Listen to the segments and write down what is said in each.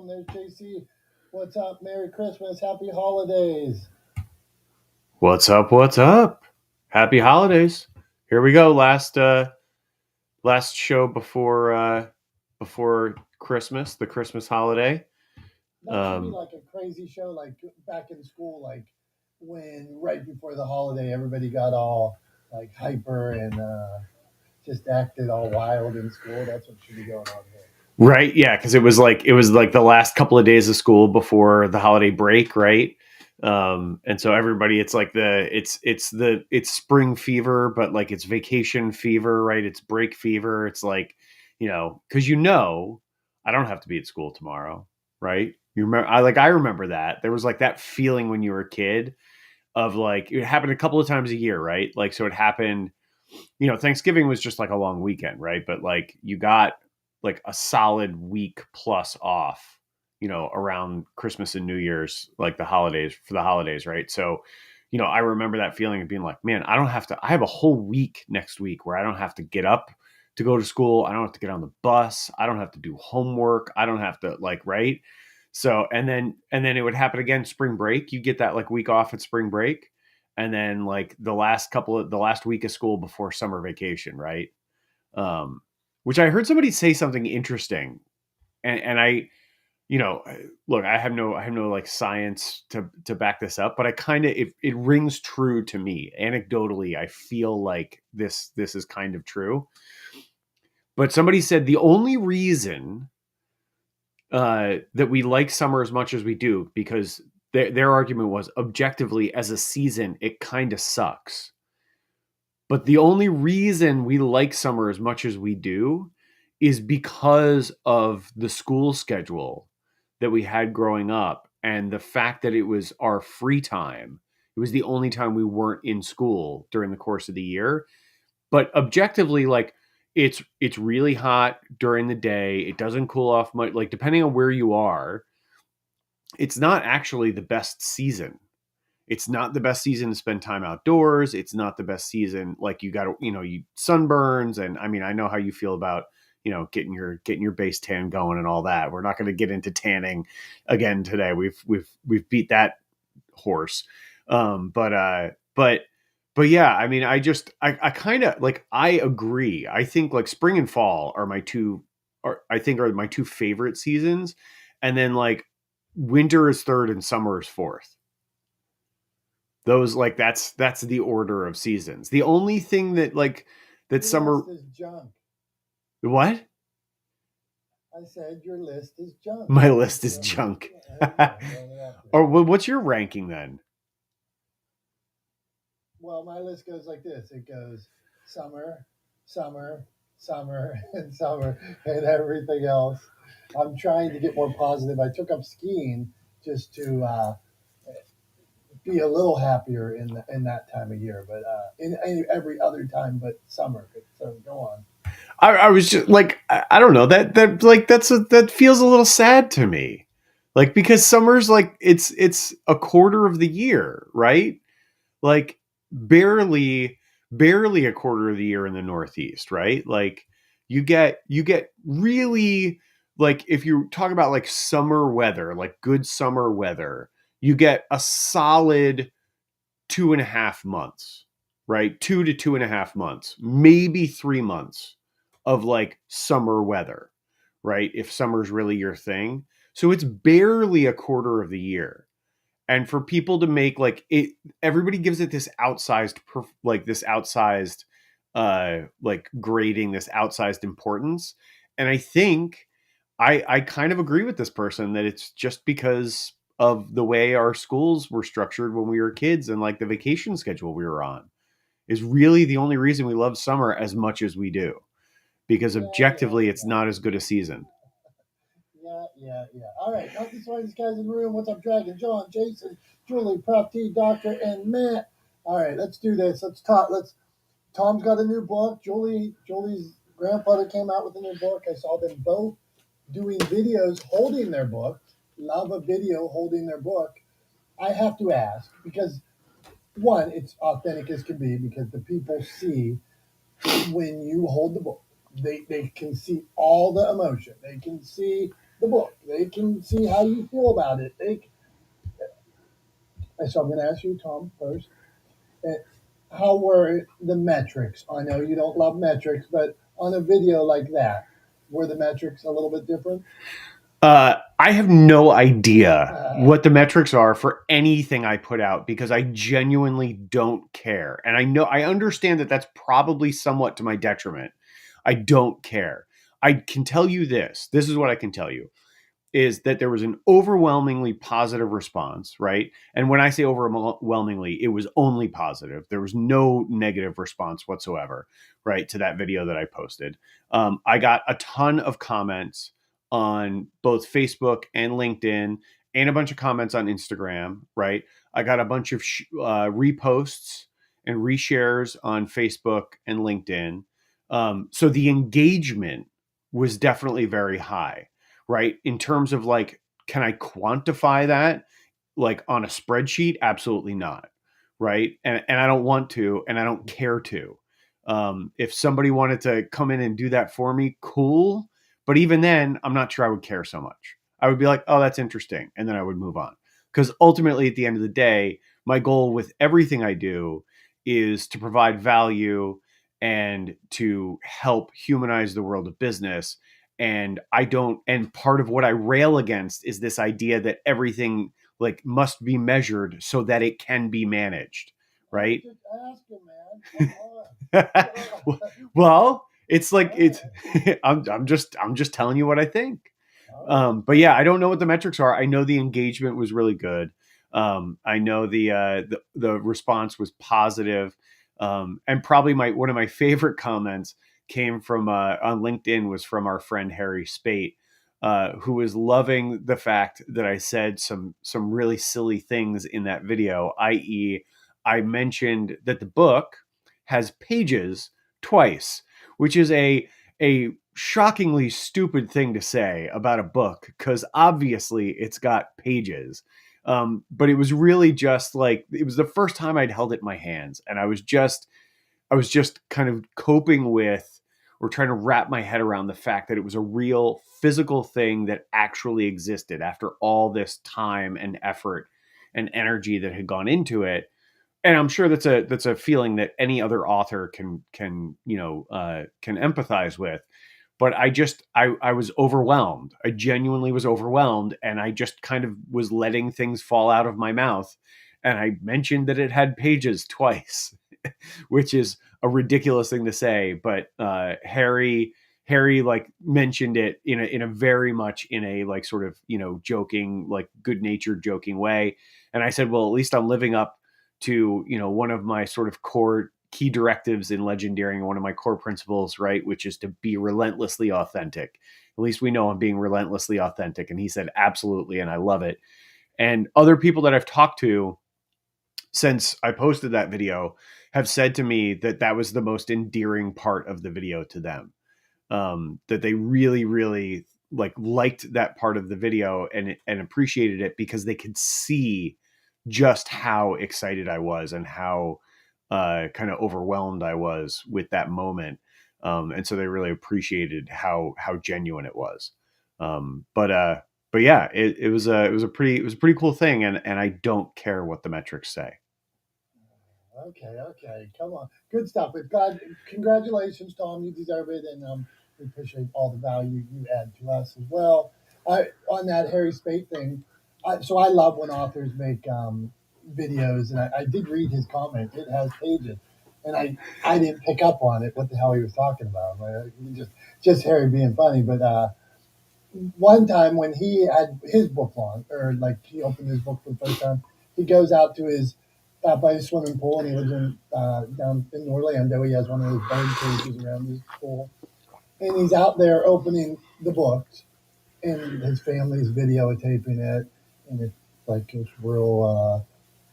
And there's JC. What's up? Merry Christmas. Happy holidays. What's up? What's up? Happy holidays. Here we go. Last show before Christmas, the Christmas holiday. That should be Um, like a crazy show, like back in school, like when right before the holiday, everybody got all like hyper and just acted all wild in school. That's what should be going on here. right? Yeah, because it was like the last couple of days of school before the holiday break, right? And so everybody, it's spring fever, but like it's vacation fever, right? It's break fever. It's like, because I don't have to be at school tomorrow, right? You remember, I remember that there was like that feeling when you were a kid of like it happened a couple of times a year, right? Like so it happened. Thanksgiving was just like a long weekend, right? But like you got like a solid week plus off, around Christmas and New Year's, like the holidays, right? So, I remember that feeling of being like, man, I have a whole week next week where I don't have to get up to go to school. I don't have to get on the bus. I don't have to do homework. I don't have to like, right? So, and then it would happen again, spring break. You get that like week off at spring break and then like the last week of school before summer vacation, right? um which I heard somebody say something interesting, and I look, I have no like science to back this up, but I kind of it rings true to me anecdotally. I feel like this is kind of true, but somebody said the only reason that we like summer as much as we do, because their argument was objectively as a season it kind of sucks. But the only reason we like summer as much as we do is because of the school schedule that we had growing up and the fact that it was our free time. It was the only time we weren't in school during the course of the year. But objectively, like it's really hot during the day. It doesn't cool off much. Like depending on where you are, it's not actually the best season. It's not the best season to spend time outdoors. It's not the best season. Like you got to, you sunburns. And I mean, I know how you feel about, getting your base tan going and all that. We're not going to get into tanning again today. We've beat that horse. But yeah, I mean, I kind of like, I agree. I think like spring and fall are my two favorite seasons. And then like winter is third and summer is fourth. Those like that's the order of seasons. The only thing that like that Your summer. list is junk. What? I said your list is junk. My list is junk. There you go. Throwing it out there. Or what's your ranking then? Well, my list goes like this. It goes summer, summer, summer, and summer, and everything else. I'm trying to get more positive. I took up skiing just to be a little happier in that time of year, but in every other time but summer. So go on. I was just like, I don't know, that like that feels a little sad to me, like because summer's like it's a quarter of the year, right? Like barely barely a quarter of the year in the Northeast, right? Like you get really, like if you talk about like summer weather, like good summer weather, you get a solid 2.5 months, right? 2 to 2.5 months, maybe 3 months of like summer weather, right? If summer's really your thing. So it's barely a quarter of the year. And for people to make like it, everybody gives it this outsized, like grading, this outsized importance. And I think I kind of agree with this person that it's just because of the way our schools were structured when we were kids and like the vacation schedule we were on is really the only reason we love summer as much as we do, because Yeah, yeah, objectively it's yeah. not as good a season. Yeah, yeah, yeah. All right, not the smartest guys in the room. What's up, Dragon? John, Jason, Julie, Prop T, Doctor, and Matt. All right, let's do this. Let's talk. Let's. Tom's got a new book. Julie's grandfather came out with a new book. I saw them both doing videos holding their book. Love a video holding their book. I have to ask because one, it's authentic as can be because the people see when you hold the book. They can see all the emotion. They can see the book. They can see how you feel about it. So I'm going to ask you, Tom, first. uh, How were the metrics? I know you don't love metrics, but on a video like that, were the metrics a little bit different? I have no idea Uh, what the metrics are for anything I put out because I genuinely don't care. And I understand that that's probably somewhat to my detriment. I don't care. I can tell you this. This is what I can tell you is that there was an overwhelmingly positive response, right? And when I say overwhelmingly, it was only positive. There was no negative response whatsoever, right, to that video that I posted. I got a ton of comments on both Facebook and LinkedIn, and a bunch of comments on Instagram, right? I got a bunch of reposts and reshares on Facebook and LinkedIn. So the engagement was definitely very high, right? In terms of like, can I quantify that like on a spreadsheet? Absolutely not. Right. And I don't want to, and I don't care to. If somebody wanted to come in and do that for me, cool. But even then, I'm not sure I would care so much. I would be like, oh, that's interesting. And then I would move on. Because ultimately, at the end of the day, my goal with everything I do is to provide value and to help humanize the world of business. And I don't, and part of what I rail against is this idea that everything like must be measured so that it can be managed, I was right? just asking, man. Come on. Well, it's like All it's right. I'm just telling you what I think. All right. But yeah, I don't know what the metrics are. I know the engagement was really good. I know the response was positive. And probably my one of my favorite comments came from on LinkedIn was from our friend Harry Spate, who was loving the fact that I said some really silly things in that video, i.e., I mentioned that the book has pages twice, which is a shockingly stupid thing to say about a book because obviously it's got pages. But it was really just like it was the first time I'd held it in my hands, and I was just kind of coping with or trying to wrap my head around the fact that it was a real physical thing that actually existed after all this time and effort and energy that had gone into it. And I'm sure that's a feeling that any other author can empathize with. But I was overwhelmed. I genuinely was overwhelmed, and I just kind of was letting things fall out of my mouth. And I mentioned that it had pages twice, which is a ridiculous thing to say. But Harry like mentioned it in a very much in a like sort of joking, like good natured joking way. And I said, well, at least I'm living up to one of my sort of core key directives in legendaring, one of my core principles, right, which is to be relentlessly authentic. At least we know I'm being relentlessly authentic. And he said absolutely, and I love it. And other people that I've talked to since I posted that video have said to me that that was the most endearing part of the video to them. That they really, really liked that part of the video and appreciated it because they could see just how excited I was and how kind of overwhelmed I was with that moment. And so they really appreciated how genuine it was. But yeah, it was a pretty cool thing, and I don't care what the metrics say. Okay, okay, come on, good stuff. But God, congratulations, Tom. You deserve it, and we appreciate all the value you add to us as well. On that Harry Spate thing, so I love when authors make videos, and I did read his comment. It has pages, and I didn't pick up on it. What the hell he was talking about? Right? Just Harry being funny. But one time when he had his book launch, or like he opened his book for the first time, he goes out to his by his swimming pool, and he lives in down in Orlando. He has one of those bird cages around his pool, and he's out there opening the books, and his family's videotaping it, and it's like it's real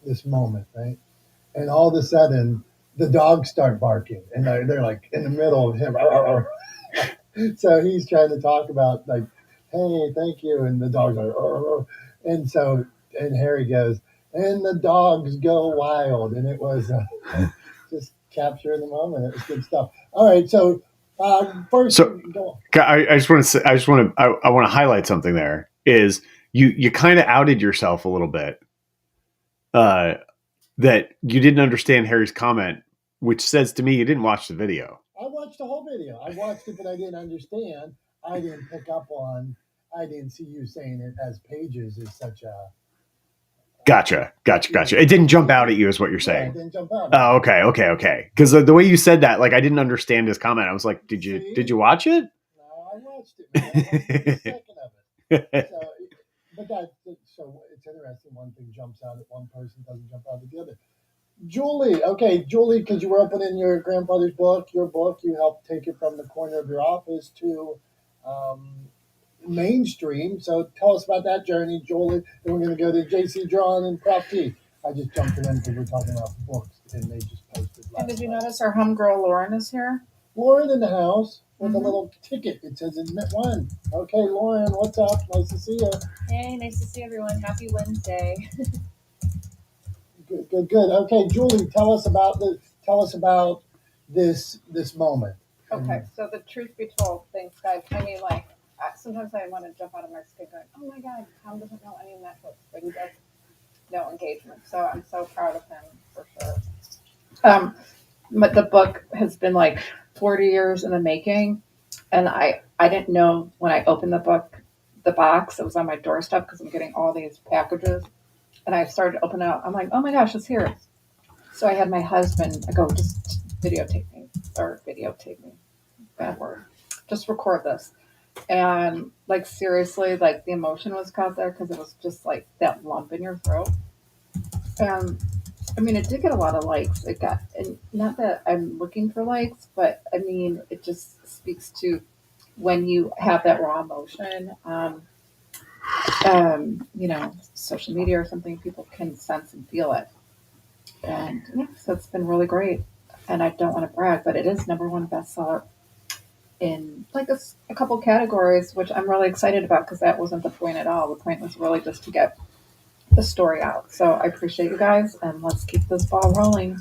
this moment, right? And all of a sudden, the dogs start barking, and they're like in the middle of him. So he's trying to talk about like, hey, thank you, and the dogs are, "Arr." And so and Harry goes, and the dogs go wild, and it was just capturing the moment. It was good stuff. All right, so First, So go. I just want to say, I want to highlight something there is you kind of outed yourself a little bit, that you didn't understand Harry's comment, which says to me you didn't watch the video. I watched the whole video. I watched it, but I didn't understand. I didn't pick up on. I didn't see you saying it as pages is such a. Gotcha. It didn't jump out at you, is what you're Yeah, it saying. didn't jump out. Oh, okay. Because the way you said that, like, I didn't understand his comment. I was like, did you watch it? No, I watched it, man. I watched every second of it. So it's interesting. One thing jumps out at one person, doesn't jump out at the other. Julie, because you were opening your grandfather's book, you helped take it from the corner of your office to mainstream. So tell us about that journey, Julie. Then we're going to go to JC John and Prof T. I just jumped in because we're talking about books, and they just posted. And did you notice our homegirl Lauren is here? Lauren in the house with a little ticket. It says admit one. Okay, Lauren, what's up? Nice to see you. Hey, nice to see everyone. Happy Wednesday. Good. Okay, Julie, tell us about this moment. Okay, so the truth be told, thanks guys. I mean, like, sometimes I want to jump out of my skin going, oh my God, Tom doesn't know any metrics, but he does know engagement. So I'm so proud of him for sure. But the book has been like 40 years in the making. And I didn't know when I opened the book, the box, it was on my doorstep because I'm getting all these packages. And I started to open it up. I'm like, oh my gosh, it's here. So I had my husband, I go, just videotape me, bad word, just record this. And like, seriously, like the emotion was caught there because it was just like that lump in your throat. And I mean, it did get a lot of likes. It got, and not that I'm looking for likes, but I mean, it just speaks to when you have that raw emotion, social media or something, people can sense and feel it. And yeah, so it's been really great. And I don't want to brag, but it is #1 bestseller in like a couple categories, which I'm really excited about because that wasn't the point at all. The point was really just to get the story out. So I appreciate you guys, and let's keep this ball rolling.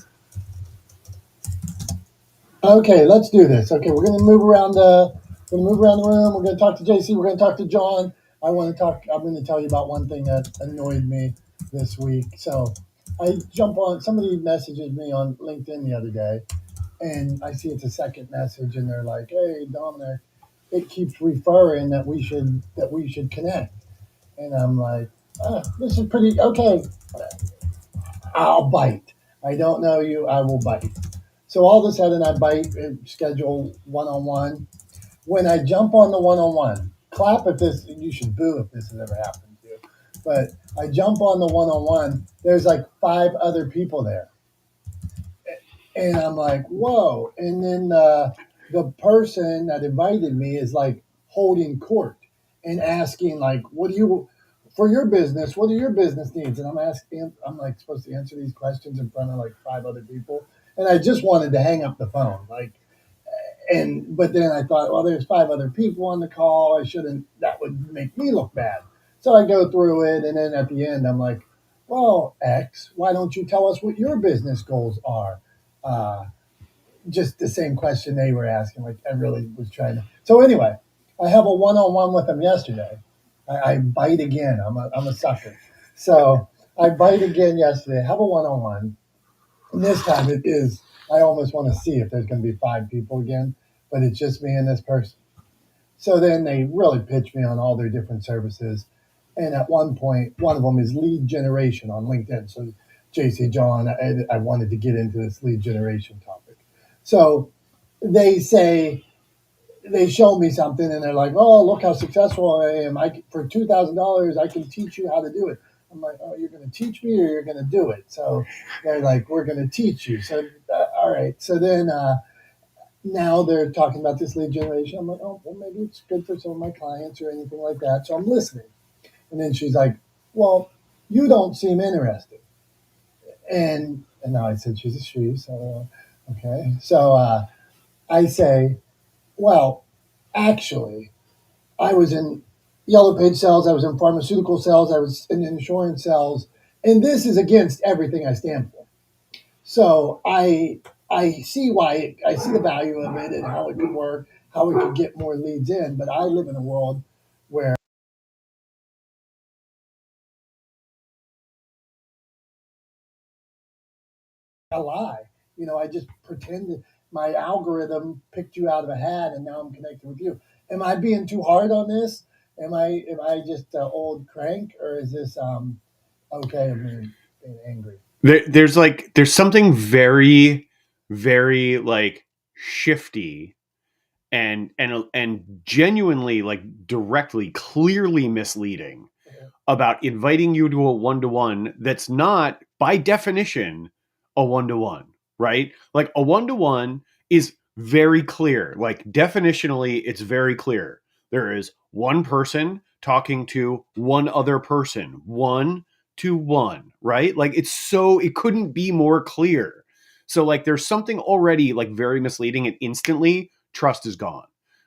Okay, let's do this. Okay, we're gonna move around the room. We're gonna talk to JC. We're gonna talk to John. I'm gonna tell you about one thing that annoyed me this week. So I jump on. Somebody messages me on LinkedIn the other day, and I see it's a second message, and they're like, "Hey, Dominick, it keeps referring that we should connect," and I'm like, "This is pretty okay. I'll bite. I don't know you. I will bite." So all of a sudden, I bite and schedule one-on-one. When I jump on the one-on-one, clap if this. You should boo if this has ever happened to you. But I jump on the one-on-one. There's like 5 other people there, and I'm like, whoa. And then the person that invited me is like holding court and asking like, what do you for your business? What are your business needs? And I'm like supposed to answer these questions in front of like 5 other people, and I just wanted to hang up the phone, like. But then I thought, well, there's 5 other people on the call. I shouldn't. That would make me look bad. So I go through it, and then at the end, I'm like, well, X, why don't you tell us what your business goals are? Uh, just the same question they were asking. Like I really was trying to. So anyway, I have a one-on-one with them yesterday. I bite again. I'm a sucker. So I bite again yesterday. Have a one-on-one. And this time it is. I almost want to see if there's going to be 5 people again, but it's just me and this person. So then they really pitch me on all their different services. And at one point, one of them is lead generation on LinkedIn. So JC John, I wanted to get into this lead generation topic. So they show me something and they're like, oh, look how successful I am. For $2,000, I can teach you how to do it. I'm like, oh, you're going to teach me or you're going to do it? So they're like, we're going to teach you. So, all right. So then now they're talking about this lead generation. I'm like, oh, well, maybe it's good for some of my clients or anything like that. So I'm listening. And then she's like, well, you don't seem interested. And now I said she's a she. So, okay. So I say, well, actually, I was in yellow page sales, I was in pharmaceutical sales, I was in insurance sales, and this is against everything I stand for. So I I see I see the value of it and how it could work, how we could get more leads in. But I live in a world where a lie. I just pretended my algorithm picked you out of a hat, and now I'm connected with you. Am I being too hard on this? Am I just old crank, or is this okay? I'm being angry. There's something very, very like shifty and genuinely like directly, clearly misleading about inviting you to a one-to-one that's not by definition a one-to-one, right? Like a one-to-one is very clear. Like definitionally, it's very clear. There is one person talking to one other person, 1-to-1, right? Like it couldn't be more clear. So like there's something already like very misleading, and instantly trust is gone,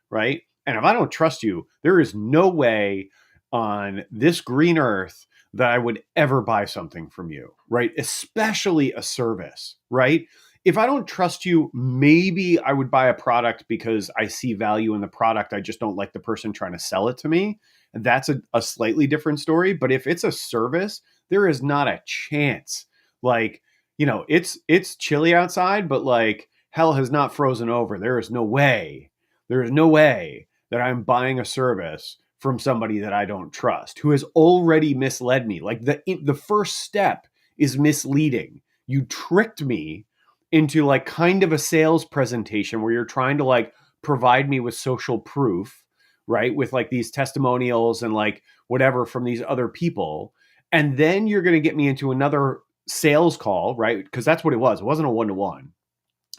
right? And if I don't trust you, there is no way on this green earth that I would ever buy something from you, right? Especially a service, right? If I don't trust you, maybe I would buy a product because I see value in the product. I just don't like the person trying to sell it to me. And that's a slightly different story. But if it's a service, there is not a chance. Like, it's chilly outside, but like hell has not frozen over. There is no way. There is no way that I'm buying a service from somebody that I don't trust, who has already misled me. Like the first step is misleading. You tricked me into like kind of a sales presentation where you're trying to like provide me with social proof, right? With like these testimonials and like whatever from these other people. And then you're going to get me into another sales call, right? Because that's what it was. It wasn't a one-to-one.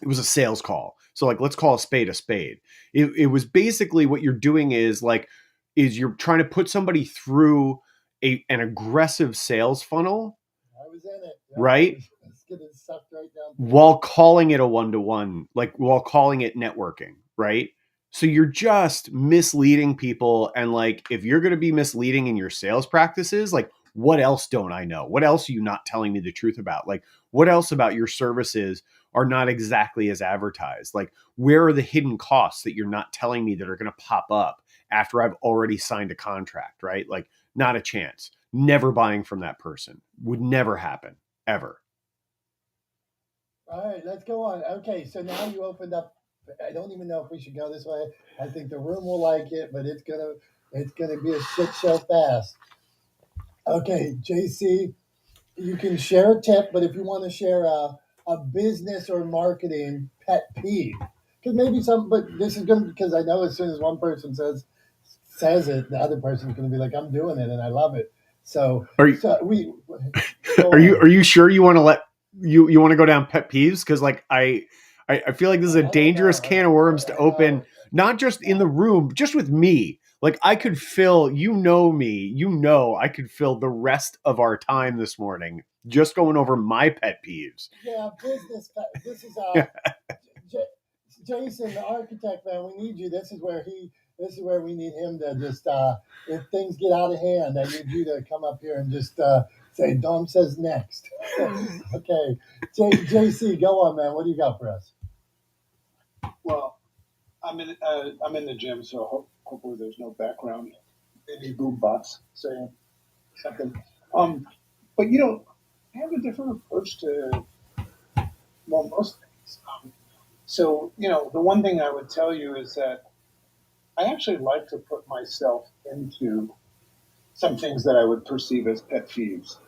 It was a sales call. So like, let's call a spade a spade. It was basically what you're doing is you're trying to put somebody through an aggressive sales funnel. I was in it. Yeah, right? It's getting sucked right down. While calling it a one-to-one, like while calling it networking, right? So you're just misleading people. And like, if you're going to be misleading in your sales practices, like what else don't I know? What else are you not telling me the truth about? Like what else about your services are not exactly as advertised? Like where are the hidden costs that you're not telling me that are going to pop up after I've already signed a contract, right? Like not a chance. Never buying from that person. Would never happen, ever. All right, let's go on. Okay, so now you opened up. I don't even know if we should go this way. I think the room will like it, but it's gonna be a shit show fast. Okay, JC, you can share a tip, but if you want to share a business or marketing pet peeve, because maybe but this is good because I know as soon as one person says it, the other person's going to be like, I'm doing it and I love it. So, Are you, so we are you sure you want to you want to go down pet peeves? Because like I feel like this is a dangerous can of worms to open, not just in the room, just with me. Like I could fill, me, I could fill the rest of our time this morning just going over my pet peeves. Yeah, business. This is Jason, the architect, man. We need you. This is where we need him to just. If things get out of hand, I need you to come up here and just say, "Dom says next." Okay, JC, go on, man. What do you got for us? Well, I'm in the gym, so hopefully there's no background any boom box saying something. But I have a different approach to most things. So the one thing I would tell you is that I actually like to put myself into some things that I would perceive as pet peeves.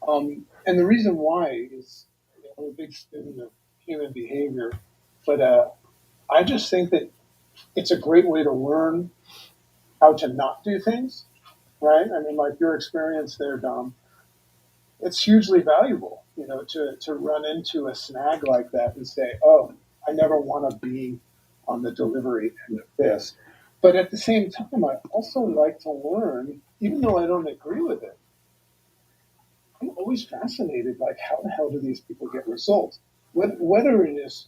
And the reason why is I'm a big student of human behavior, but I just think that it's a great way to learn how to not do things, right? I mean, like your experience there, Dom, it's hugely valuable, to run into a snag like that and say, oh, I never want to be on the delivery end of this. But at the same time, I also like to learn, even though I don't agree with it. I'm always fascinated, like, how the hell do these people get results? Whether it is,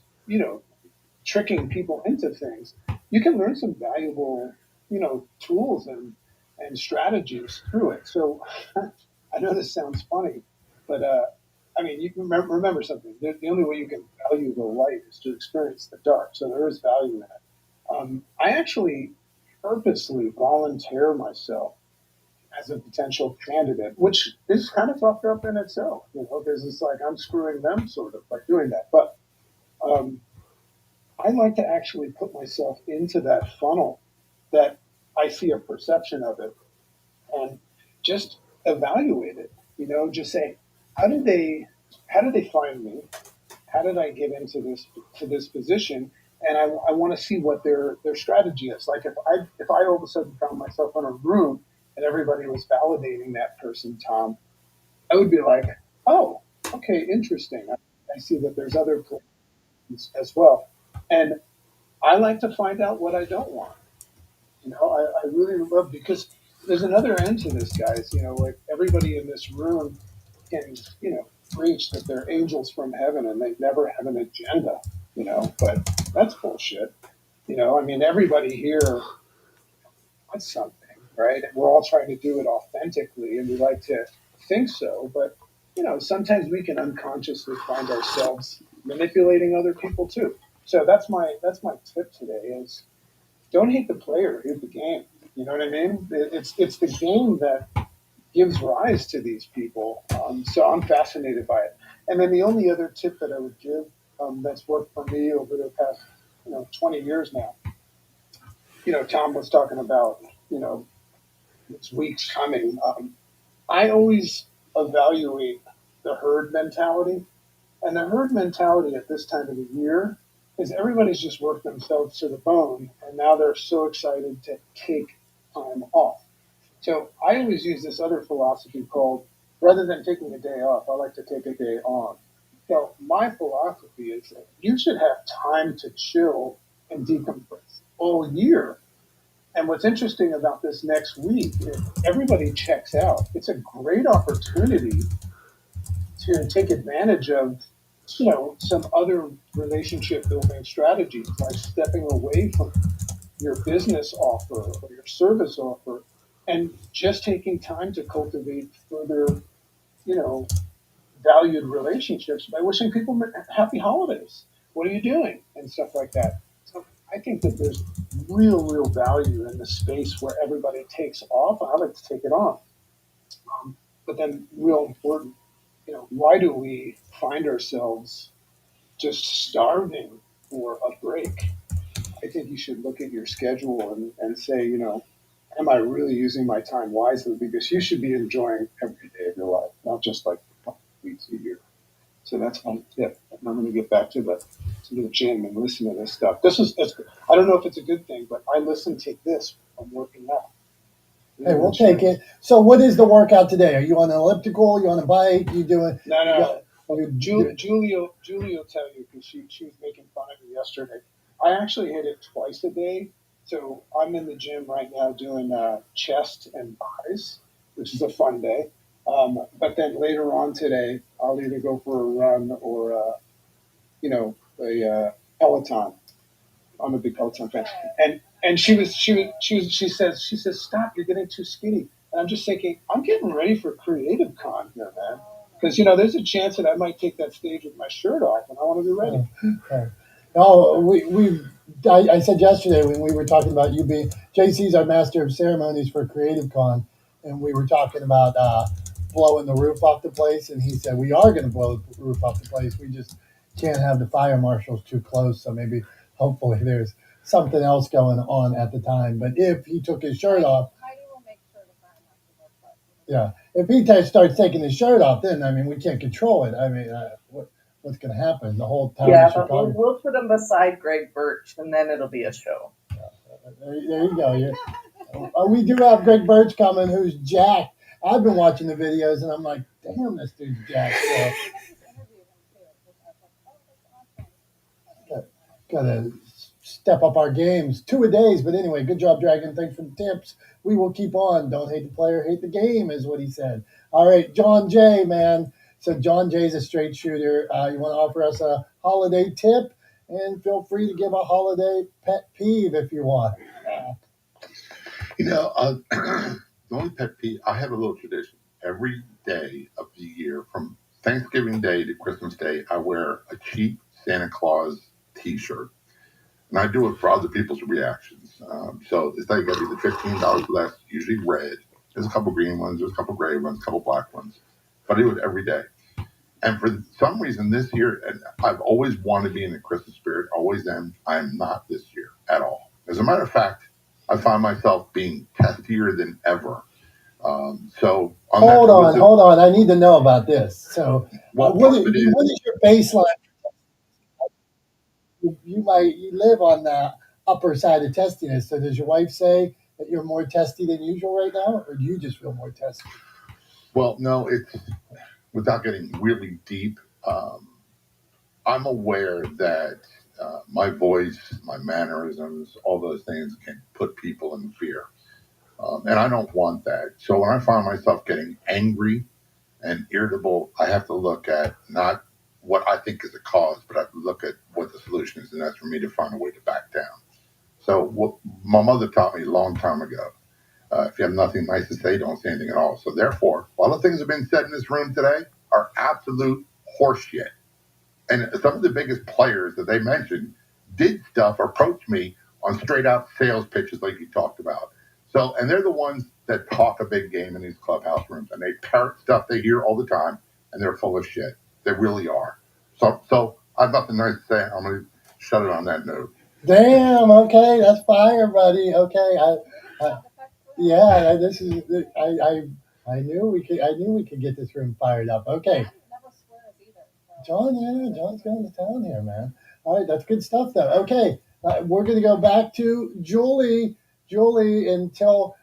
tricking people into things, you can learn some valuable, tools and strategies through it. So I know this sounds funny, but I mean, you can remember something. The only way you can value the light is to experience the dark. So there is value in it. I actually purposely volunteer myself as a potential candidate, which is kind of fucked up in itself, because it's like I'm screwing them sort of by doing that. But um, I like to actually put myself into that funnel that I see a perception of it and just evaluate it. Just say, how did they how did they find me? How did I get into this position? And I want to see what their strategy is. Like if I all of a sudden found myself in a room and everybody was validating that person, Tom, I would be like, oh, okay, interesting. I see that there's other places as well. And I like to find out what I don't want. I really love, because there's another end to this, guys. Like everybody in this room can, preach that they're angels from heaven and they never have an agenda, but that's bullshit. I mean, everybody here wants something, right? And we're all trying to do it authentically and we like to think so, but, sometimes we can unconsciously find ourselves manipulating other people too. So that's my tip today is don't hate the player, hate the game. You know what I mean? It's the game that gives rise to these people. So I'm fascinated by it. And then the only other tip that I would give that's worked for me over the past 20 years now. Tom was talking about this week's coming. I always evaluate the herd mentality, and the herd mentality at this time of the year is everybody's just worked themselves to the bone, and now they're so excited to take time off. So I always use this other philosophy called, rather than taking a day off, I like to take a day on. So my philosophy is that you should have time to chill and decompress all year. And what's interesting about this next week is everybody checks out. It's a great opportunity to take advantage of, some other relationship building strategies, like stepping away from your business offer or your service offer and just taking time to cultivate further, you know, valued relationships by wishing people happy holidays. What are you doing? And stuff like that. So I think that there's real value in the space where everybody takes off. I like to take it on. But then, real important, why do we find ourselves just starving for a break? I think you should look at your schedule and say, am I really using my time wisely? Because you should be enjoying every day of your life, not just like a couple weeks a year. So that's one tip. And I'm going to get back to the gym and listen to this stuff. I don't know if it's a good thing, but I listen to this when I'm working out. Hey, we'll take it. So, what is the workout today? Are you on an elliptical? You on a bike? You doing? No. You Julie will tell you because she was making fun of me yesterday. I actually hit it twice a day. So I'm in the gym right now doing chest and thighs, which is a fun day. But then later on today, I'll either go for a run or a Peloton. I'm a big Peloton fan. And she says stop, you're getting too skinny. And I'm just thinking, I'm getting ready for Creative Con here, man. Because there's a chance that I might take that stage with my shirt off, and I want to be ready. Okay. Oh, I said yesterday when we were talking about you being JC's our master of ceremonies for Creative Con, and we were talking about blowing the roof off the place, and he said we are going to blow the roof off the place. We just can't have the fire marshals too close, so maybe hopefully there's something else going on at the time. But if he took his shirt off, Heidi will make sure the fire marshal goes first. yeah, if he starts taking his shirt off, then I mean we can't control it. I mean, what's going to happen? The whole town Yeah, of but Chicago. we'll put him beside Greg Birch, and then it'll be a show. There you go. We do have Greg Birch coming, who's jacked. I've been watching the videos, and I'm like, damn, this dude's jacked. So, gotta step up our games. 2 a days, but anyway, good job, Dragon. Thanks for the tips. We will keep on. Don't hate the player, hate the game, is what he said. All right, John Jay, man. So John Jay's a straight shooter. You want to offer us a holiday tip? And feel free to give a holiday pet peeve if you want. The only pet peeve, I have a little tradition. Every day of the year, from Thanksgiving Day to Christmas Day, I wear a cheap Santa Claus T-shirt, and I do it for other people's reactions. So it's like I do the $15 less, usually red. There's a couple green ones, there's a couple gray ones, a couple black ones, but I do it every day. And for some reason this year, and I've always wanted to be in the Christmas spirit, always am. I am not this year at all. As a matter of fact, I find myself being testier than ever. So hold on. I need to know about this. So, well, what is your baseline? You live on the upper side of testiness. So, does your wife say that you're more testy than usual right now, or do you just feel more testy? Well, no, it's without getting really deep. I'm aware that my voice, my mannerisms, all those things can put people in fear. And I don't want that. So when I find myself getting angry and irritable, I have to look at not what I think is the cause, but I have to look at what the solution is. And that's for me to find a way to back down. So what my mother taught me a long time ago, if you have nothing nice to say, don't say anything at all. So therefore, all the things that have been said in this room today are absolute horseshit. And some of the biggest players that they mentioned did stuff, approached me on straight out sales pitches like you talked about. So, and they're the ones that talk a big game in these clubhouse rooms, and they parrot stuff they hear all the time, and they're full of shit. They really are. So I've nothing nice to say. I'm going to shut it on that note. Damn. Okay, that's fire, buddy. Okay, yeah. This is. I knew we could. I knew we could get this room fired up. Okay. John's going to town here, man. All right, that's good stuff, though. Okay, we're going to go back to Julie. Julie, until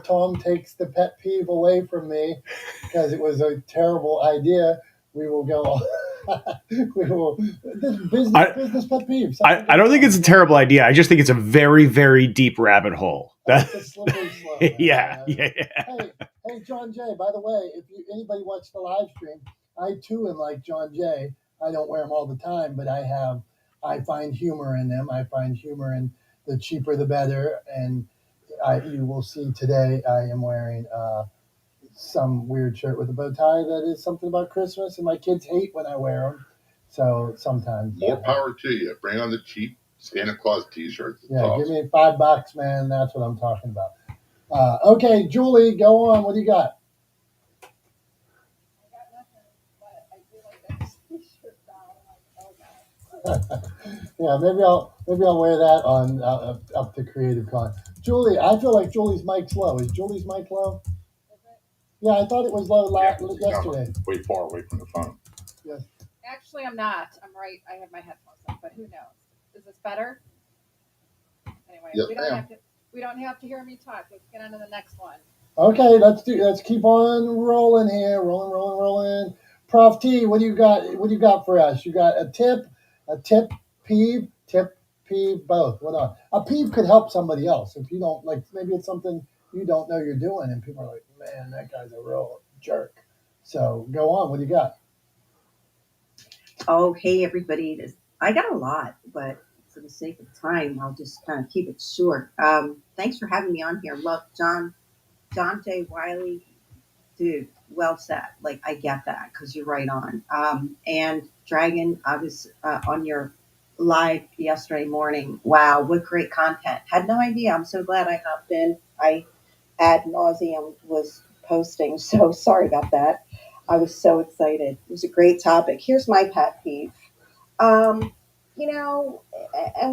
Tom takes the pet peeve away from me, because it was a terrible idea. We will go. We will. This business pet peeve. I don't think it's a terrible idea. I just think it's a very, very deep rabbit hole. That's a slippery slope. Man. Yeah. Hey, John Jay. By the way, if anybody watched the live stream, I too am like John Jay. I don't wear them all the time, but I find humor in them. I find humor in the cheaper the better. And you will see today I am wearing some weird shirt with a bow tie that is something about Christmas, and my kids hate when I wear them. So sometimes. More power to you. Bring on the cheap Santa Claus T-shirts. Yeah, awesome. Give me $5, man. That's what I'm talking about. Okay, Julie, go on. What do you got? Yeah, maybe I'll wear that on up to Creative Con. Julie, I feel like Julie's mic's low. Is Julie's mic low? Yeah, I thought it was low yesterday. Way far away from the phone. Yes. Actually, I'm not. I'm right. I have my headphones on, but who knows? Is this better? Anyway, yes, we don't have to hear me talk. Let's get on to the next one. Okay, let's keep on rolling here. Rolling. Prof T, what do you got for us? You got a tip, peeve, both. What on? A peeve could help somebody else if you don't like. Maybe it's something you don't know you're doing, and people are like, "Man, that guy's a real jerk." So go on. What do you got? Oh, hey everybody! I got a lot, but for the sake of time, I'll just kind of keep it short. Thanks for having me on here. Look, John J. Wiley, dude, well said. Like, I get that because you're right on. And Dragon, I was on your live yesterday morning. Wow, what great content. Had no idea. I'm so glad I hopped in. I ad nauseum was posting, so sorry about that. I was so excited. It was a great topic. Here's my pet peeve. And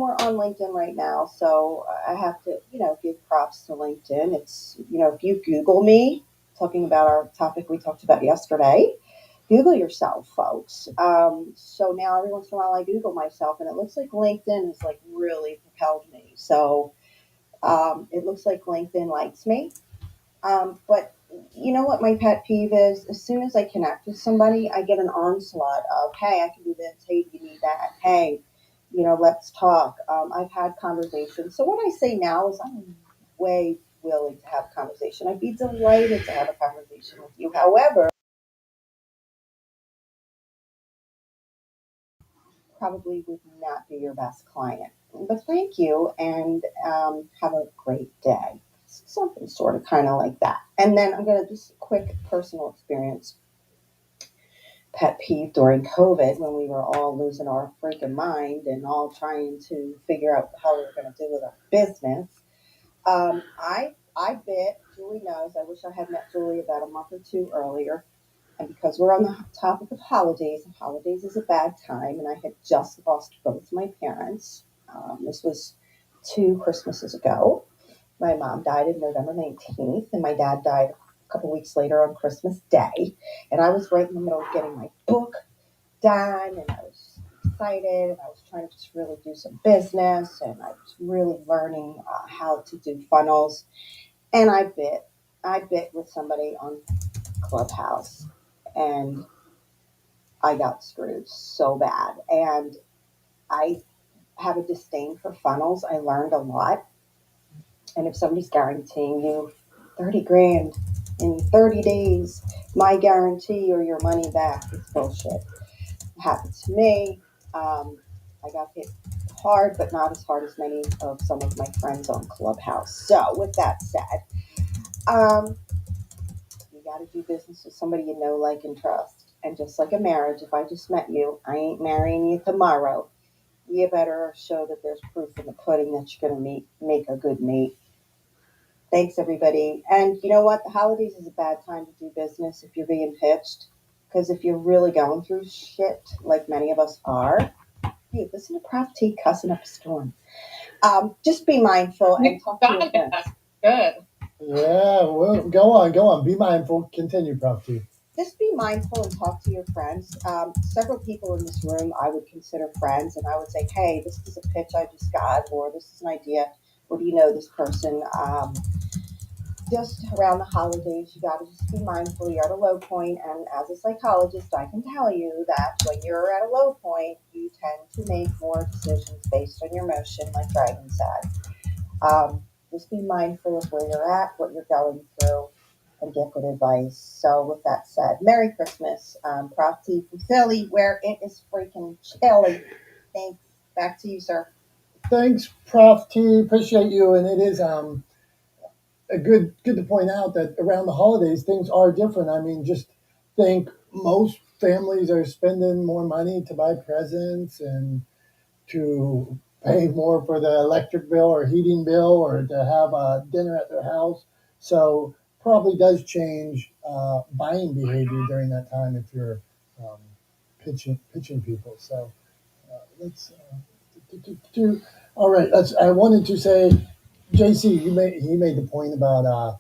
we're on LinkedIn right now, so I have to, give props to LinkedIn. It's, if you Google me, talking about our topic we talked about yesterday, Google yourself, folks. So now every once in a while I Google myself, and it looks like LinkedIn has like really propelled me. So it looks like LinkedIn likes me. But you know what my pet peeve is? As soon as I connect with somebody, I get an onslaught of, hey, I can do this. Hey, do you need that? Hey, let's talk. I've had conversations. So what I say now is I'm way willing to have a conversation. I'd be delighted to have a conversation with you. However, probably would not be your best client. But thank you, and have a great day. Something sort of kind of like that. And then I'm going to just quick personal experience. pet peeve during COVID when we were all losing our freaking mind and all trying to figure out how we were going to do with our business. I bit, Julie knows, I wish I had met Julie about a month or two earlier. And because we're on the topic of holidays, and holidays is a bad time, and I had just lost both my parents. This was 2 Christmases ago. My mom died on November 19th, and my dad died a couple weeks later on Christmas Day. And I was right in the middle of getting my book done, and I was excited, and I was trying to just really do some business, and I was really learning how to do funnels. And I bit with somebody on Clubhouse, and I got screwed so bad. And I have a disdain for funnels. I learned a lot. And if somebody's guaranteeing you 30 grand in 30 days, my guarantee or your money back, it's bullshit. It happened to me. I got hit hard, but not as hard as many of some of my friends on Clubhouse. So with that said, you got to do business with somebody you know, like, and trust. And just like a marriage, if I just met you, I ain't marrying you tomorrow. You better show that there's proof in the pudding that you're going to make a good mate. Thanks, everybody. And you know what? The holidays is a bad time to do business if you're being pitched. Because if you're really going through shit, like many of us are, hey, listen to Prof T cussing up a storm. Just be mindful and talk to your friends. Good. Yeah, well, go on. Be mindful. Continue, Prof T. Just be mindful and talk to your friends. Several people in this room I would consider friends, and I would say, hey, this is a pitch I just got, or this is an idea, or do you know this person? Just around the holidays, you got to just be mindful. You're at a low point, and as a psychologist, I can tell you that when you're at a low point, you tend to make more decisions based on your emotion, like Dragon said. Just be mindful of where you're at, what you're going through, and get good advice. So with that said, Merry Christmas, Prof T from Philly, where it is freaking chilly. Thanks. Back to you, sir. Thanks, Prof T. Appreciate you. And it is a good to point out that around the holidays things are different. I mean, just think most families are spending more money to buy presents and to pay more for the electric bill or heating bill or to have a dinner at their house. So probably does change buying behavior during that time if you're um, pitching people. So let's all right. I wanted to say, JC, he made the point about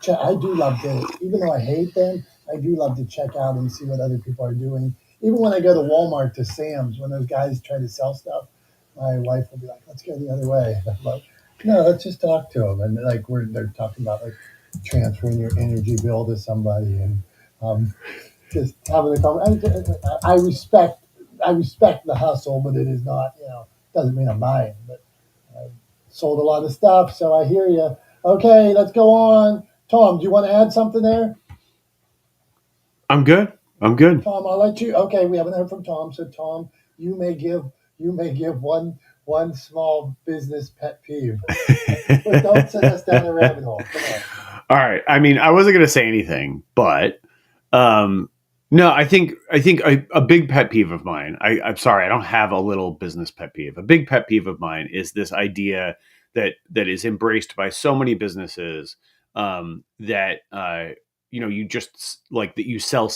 I do love to, even though I hate them, I do love to check out and see what other people are doing. Even when I go to Walmart to Sam's, when those guys try to sell stuff, my wife will be like, "Let's go the other way." I'm like, "No, let's just talk to them." And like they're talking about like transferring your energy bill to somebody and just having a conversation. I respect the hustle, but it is not, doesn't mean I'm buying. But I sold a lot of stuff, so I hear you. Okay, let's go on. Tom, do you want to add something there? I'm good. Tom, I'll let you. Okay, we haven't heard from Tom, so Tom, you may give one small business pet peeve, but don't send us down the rabbit hole. Come on. All right. I mean, I wasn't going to say anything, but no, I think a big pet peeve of mine. I'm sorry, I don't have a little business pet peeve. A big pet peeve of mine is this idea that is embraced by so many businesses that you just like that you sell,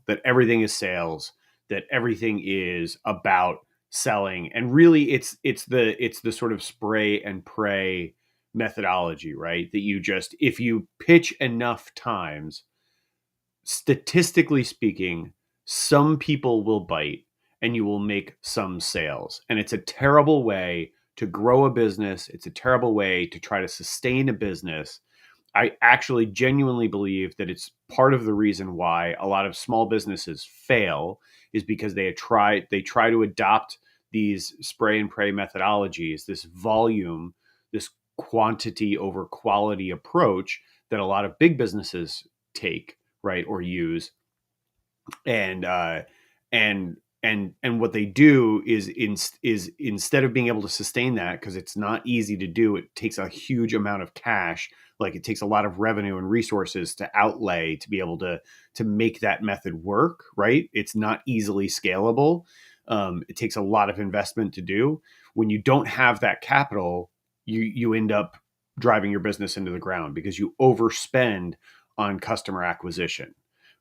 that everything is sales, that everything is about selling, and really it's the sort of spray and pray methodology, right? That you just, if you pitch enough times, statistically speaking, some people will bite and you will make some sales. And it's a terrible way to grow a business. It's a terrible way to try to sustain a business. I actually genuinely believe that it's part of the reason why a lot of small businesses fail is because they try to adopt these spray and pray methodologies, this volume, this quantity over quality approach that a lot of big businesses take, right, or use, and and what they do is instead of being able to sustain that, because it's not easy to do, it takes a huge amount of cash, like it takes a lot of revenue and resources to outlay to be able to make that method work, right? It's not easily scalable. It takes a lot of investment to do. When you don't have that capital, you end up driving your business into the ground because you overspend on customer acquisition,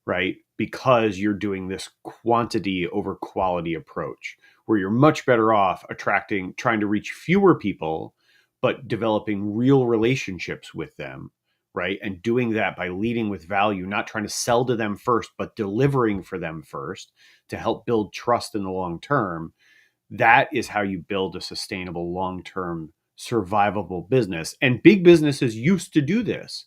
right? Because you're doing this quantity over quality approach where you're much better off trying to reach fewer people, but developing real relationships with them, right? And doing that by leading with value, not trying to sell to them first, but delivering for them first to help build trust in the long term. That is how you build a sustainable, long-term, survivable business. And big businesses used to do this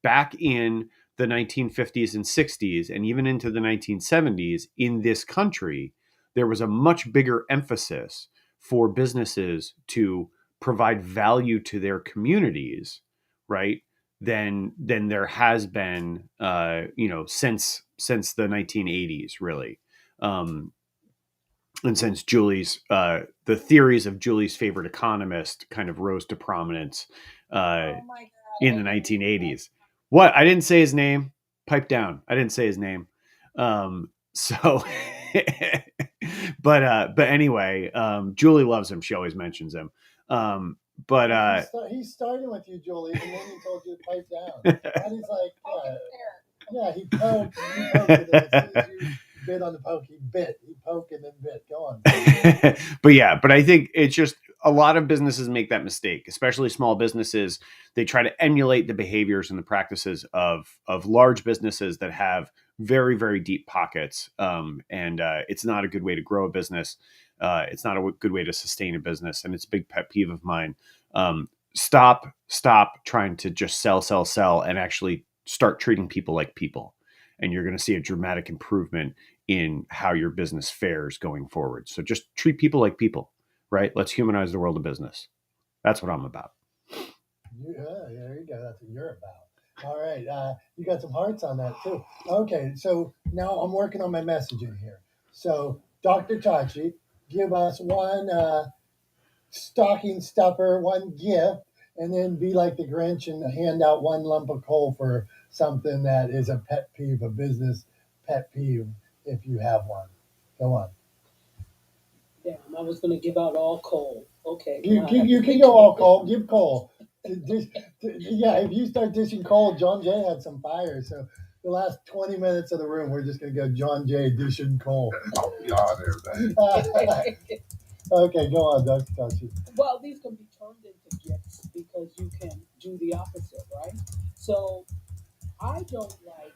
back in the 1950s and 60s, and even into the 1970s in this country. There was a much bigger emphasis for businesses to provide value to their communities, right? Than there has been, since the 1980s, really. And since the theories of Julie's favorite economist kind of rose to prominence Oh my God. in the 1980s. What? I didn't say his name. Pipe down. I didn't say his name. So, but anyway, Julie loves him. She always mentions him. But he's starting with you, Julie, and then he told you to pipe down. And he's like, he poked it, and as soon as you bit on the poke, he poked and then bit. Go on. But I think it's just a lot of businesses make that mistake, especially small businesses. They try to emulate the behaviors and the practices of large businesses that have very, very deep pockets. And it's not a good way to grow a business. It's not a good way to sustain a business. And it's a big pet peeve of mine. Stop trying to just sell and actually start treating people like people. And you're going to see a dramatic improvement in how your business fares going forward. So just treat people like people, right? Let's humanize the world of business. That's what I'm about. Yeah, there you go. That's what you're about. All right. You got some hearts on that too. Okay. So now I'm working on my messaging here. So Dr. Tachi, give us one stocking stuffer, one gift, and then be like the Grinch and hand out one lump of coal for something that is a pet peeve, a business pet peeve, if you have one. Go on. Damn, I was going to give out all coal. Okay. You can go all coal. Give coal. If you start dishing coal, John Jay had some fire. So the last 20 minutes of the room, we're just going to go John Jay dishing coal. I'll be on everything. Okay, go on, Dr. Tachi. Well, these can be turned into gifts because you can do the opposite, right? So I don't like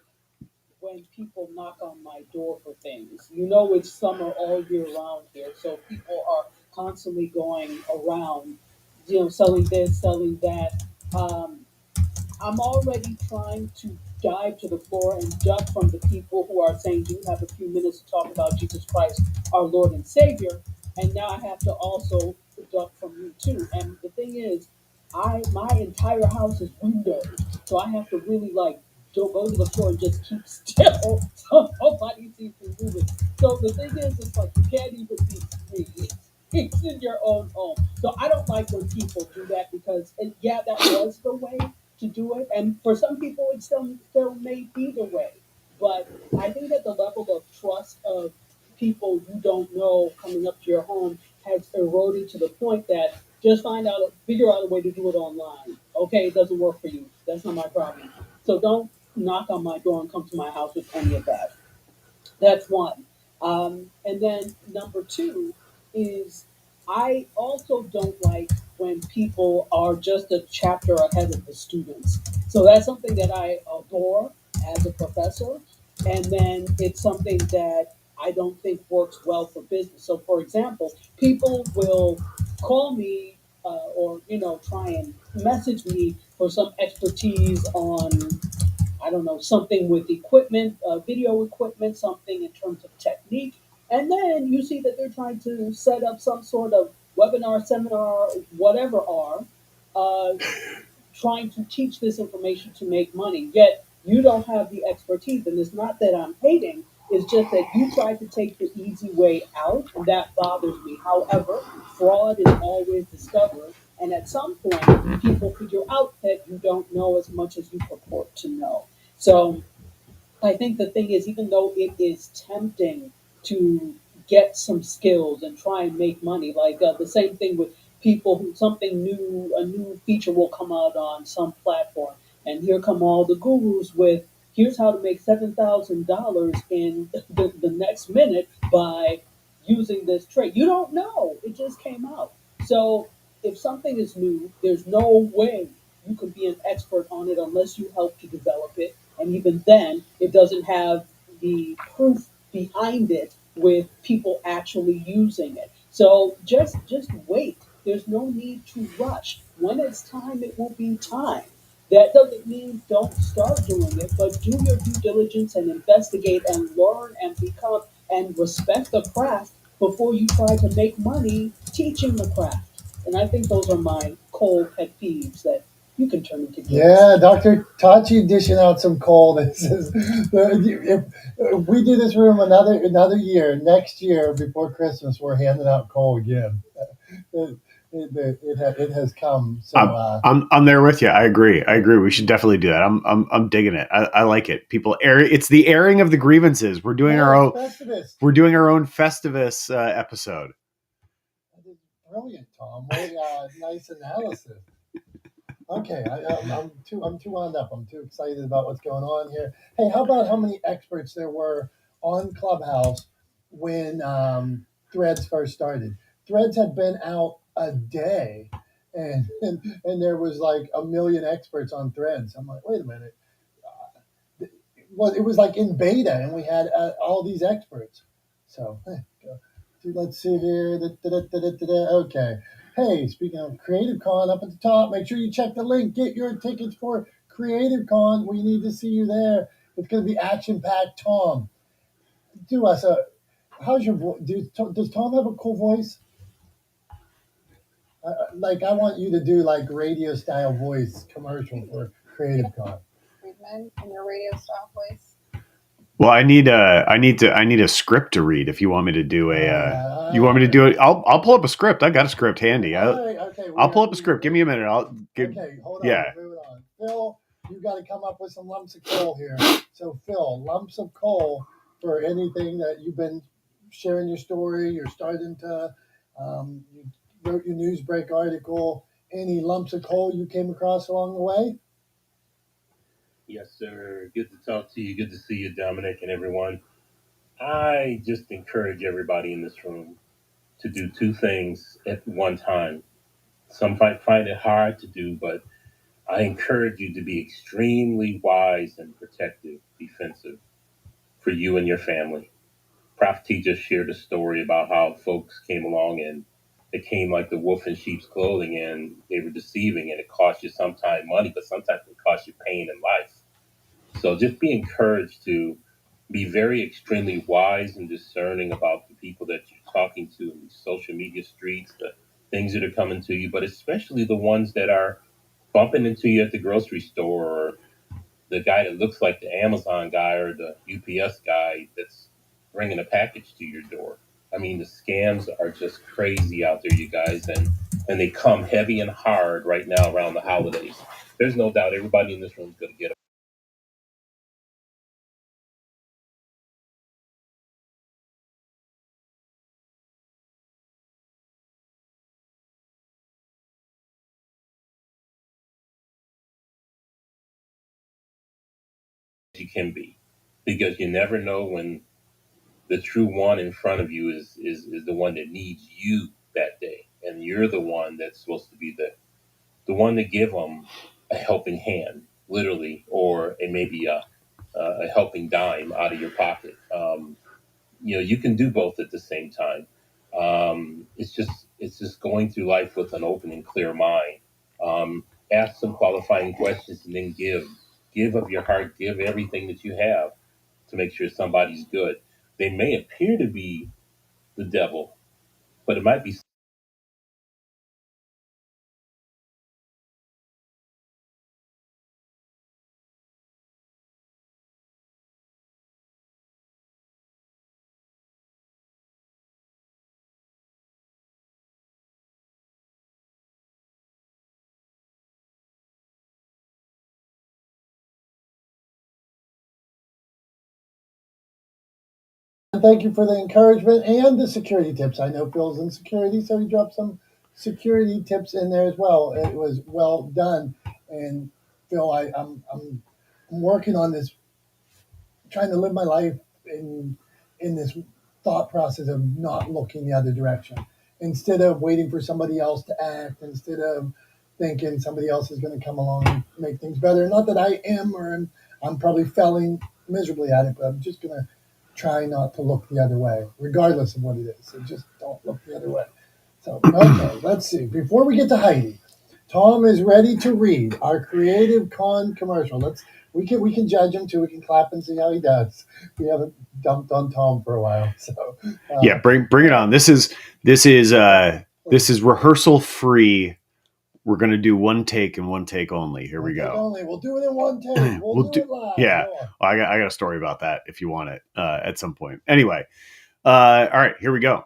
when people knock on my door for things. You know, it's summer all year round here, so people are constantly going around, selling this, selling that. I'm already trying to dive to the floor and duck from the people who are saying, do you have a few minutes to talk about Jesus Christ, our Lord and Savior? And now I have to also duck from you too. And the thing is, my entire house is windows, so I have to really don't go to the floor and just keep still so nobody sees me moving. So the thing is, it's like you can't even be me. It's in your own home. So I don't like when people do that because, that was the way to do it. And for some people, it still may be the way. But I think that the level of trust of people you don't know coming up to your home has eroded to the point that just figure out a way to do it online. Okay, it doesn't work for you. That's not my problem. So don't knock on my door and come to my house with any of that. That's one. And then number two is I also don't like when people are just a chapter ahead of the students. So that's something that I adore as a professor. And then it's something that I don't think works well for business. So, for example, people will call me try and message me for some expertise on I don't know, something with equipment, video equipment, something in terms of technique. And then you see that they're trying to set up some sort of webinar, seminar, whatever uh, trying to teach this information to make money. Yet you don't have the expertise. And it's not that I'm hating, It's just that you tried to take the easy way out, and that bothers me. However, fraud is always discovered, and at some point, people figure out that you don't know as much as you purport to know. So I think the thing is, even though it is tempting to get some skills and try and make money, like the same thing with people who something new, a new feature will come out on some platform, and here come all the gurus with here's how to make $7,000 in the next minute by using this trick. You don't know; it just came out. So if something is new, there's no way you can be an expert on it unless you help to develop it, and even then, it doesn't have the proof behind it with people actually using it. So just wait. There's no need to rush. When it's time, it will be time. That doesn't mean don't start doing it, but do your due diligence and investigate and learn and become and respect the craft before you try to make money teaching the craft. And I think those are my cold pet peeves that you can turn into gifts. Yeah, Dr. Tachi dishing out some coal. That says, if we do this room another year, next year before Christmas, we're handing out coal again. It has come. So I'm there with you. I agree. We should definitely do that. I'm digging it. I like it. People air. It's the airing of the grievances. We're doing our own. Festivus. We're doing our own Festivus episode. That is brilliant, Tom. Nice analysis. Okay, I'm too wound up. I'm too excited about what's going on here. Hey, how about how many experts there were on Clubhouse when Threads first started? Threads had been out a day, and there was like a million experts on Threads. I'm like, wait a minute. Well, it was like in beta, and we had all these experts. So let's see here. Okay. Hey, speaking of Creative Con up at the top, make sure you check the link. Get your tickets for Creative Con. We need to see you there. It's going to be action packed. Tom, do us a. How's your voice? Does Tom have a cool voice? Like, I want you to do like radio style voice commercial for Creative Con. Friedman in your radio style voice. Well, I need a script to read. If you want me to do you want me to do it? I'll pull up a script. I got a script handy. I'll pull up a script. Give me a minute. Okay, hold on. Yeah. We're moving on. Phil, you got to come up with some lumps of coal here. So, Phil, lumps of coal for anything that you've been sharing your story. You're starting to, you wrote your Newsbreak article. Any lumps of coal you came across along the way? Yes, sir. Good to talk to you. Good to see you, Dominic, and everyone. I just encourage everybody in this room to do two things at one time. Some might find it hard to do, but I encourage you to be extremely wise and protective, defensive for you and your family. Prof T just shared a story about how folks came along and it came like the wolf in sheep's clothing and they were deceiving and it cost you sometimes money, but sometimes it cost you pain and life. So just be encouraged to be very extremely wise and discerning about the people that you're talking to in these social media streets, the things that are coming to you, but especially the ones that are bumping into you at the grocery store or the guy that looks like the Amazon guy or the UPS guy that's bringing a package to your door. I mean, the scams are just crazy out there, you guys, and they come heavy and hard right now around the holidays. There's no doubt everybody in this room is going to get you can be, because you never know when the true one in front of you is the one that needs you that day, and you're the one that's supposed to be the one to give them a helping hand, literally, or it may be a helping dime out of your pocket. You can do both at the same time. It's just going through life with an open and clear mind. Ask some qualifying questions and then give of your heart, give everything that you have to make sure somebody's good. They may appear to be the devil, but it might be Thank you for the encouragement and the security tips. I know Phil's in security, so he dropped some security tips in there as well. It was well done. And Phil, I'm working on this, trying to live my life in this thought process of not looking the other direction. Instead of waiting for somebody else to act, instead of thinking somebody else is going to come along and make things better. Not that I am, or I'm probably failing miserably at it, but I'm just going to try not to look the other way, regardless of what it is. So just don't look the other way. So, okay, let's see. Before we get to Heidi, Tom is ready to read our Creative Con commercial. We can judge him too. We can clap and see how he does. We haven't dumped on Tom for a while, so yeah, bring it on. This is rehearsal free. We're gonna do one take and one take only. Here we go. Only. We'll do it in one take. We'll do it live. Yeah, I got a story about that if you want it at some point. Anyway, all right, here we go.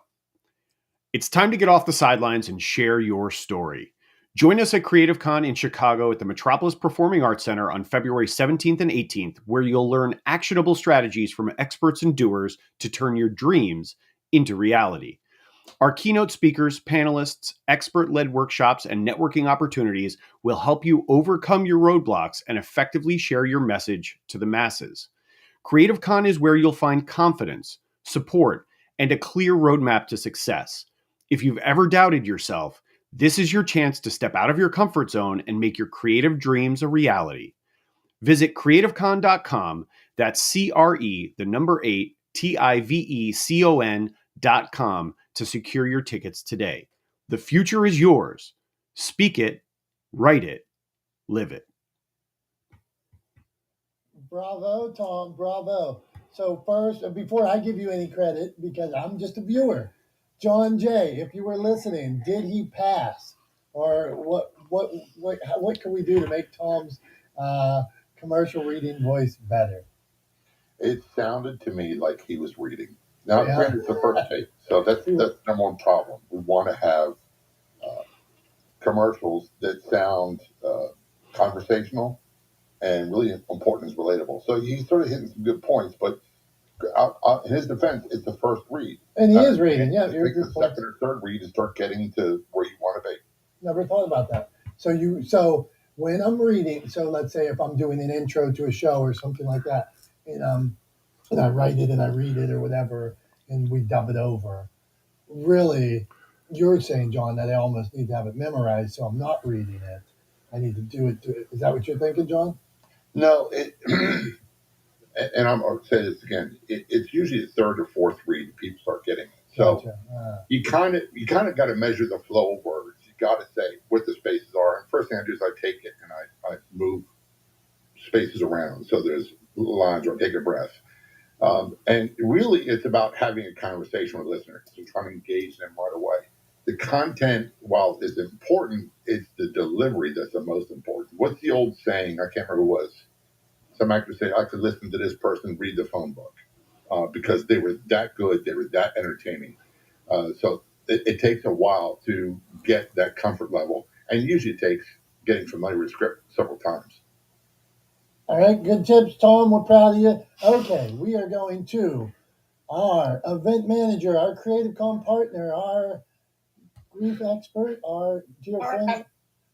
It's time to get off the sidelines and share your story. Join us at Creative Con in Chicago at the Metropolis Performing Arts Center on February 17th and 18th, where you'll learn actionable strategies from experts and doers to turn your dreams into reality. Our keynote speakers, panelists, expert-led workshops, and networking opportunities will help you overcome your roadblocks and effectively share your message to the masses. Creative Con is where you'll find confidence, support, and a clear roadmap to success. If you've ever doubted yourself, this is your chance to step out of your comfort zone and make your creative dreams a reality. Visit creativecon.com. That's CRE, the number 8, TIVECON.com to secure your tickets today. The future is yours. Speak it, write it, live it. Bravo, Tom. Bravo. So first, before I give you any credit, because I'm just a viewer, John Jay, if you were listening, did he pass, or what can we do to make Tom's commercial reading voice better? It sounded to me like he was reading. Now, granted, it's the first take, so that's the number one problem. We want to have commercials that sound conversational and really important and relatable. So he's sort of hitting some good points, but in his defense, it's the first read. And he is reading, yeah. It takes the second or third read to start getting to where you want to be. Never thought about that. So when I'm reading, so let's say if I'm doing an intro to a show or something like that, and I write it and I read it or whatever, and we dub it over. Really, you're saying, John, that I almost need to have it memorized, so I'm not reading it. I need to do it. Is that what you're thinking, John? No, and I'm going to say this again. It's usually the third or fourth read that people start getting it. So Gotcha. you kind of got to measure the flow of words. You got to say what the spaces are. And first thing I do is I take it and I move spaces around so there's lines, or take a breath. And really, it's about having a conversation with listeners and trying to engage them right away. The content, while is important, it's the delivery that's the most important. What's the old saying? I can't remember who it was. Some actors say, I could listen to this person read the phone book because they were that good, they were that entertaining. So it takes a while to get that comfort level. And usually it takes getting familiar with the script several times. All right, good tips, Tom. We're proud of you. Okay, we are going to our event manager, our Creative Con partner, our grief expert, our dear friend.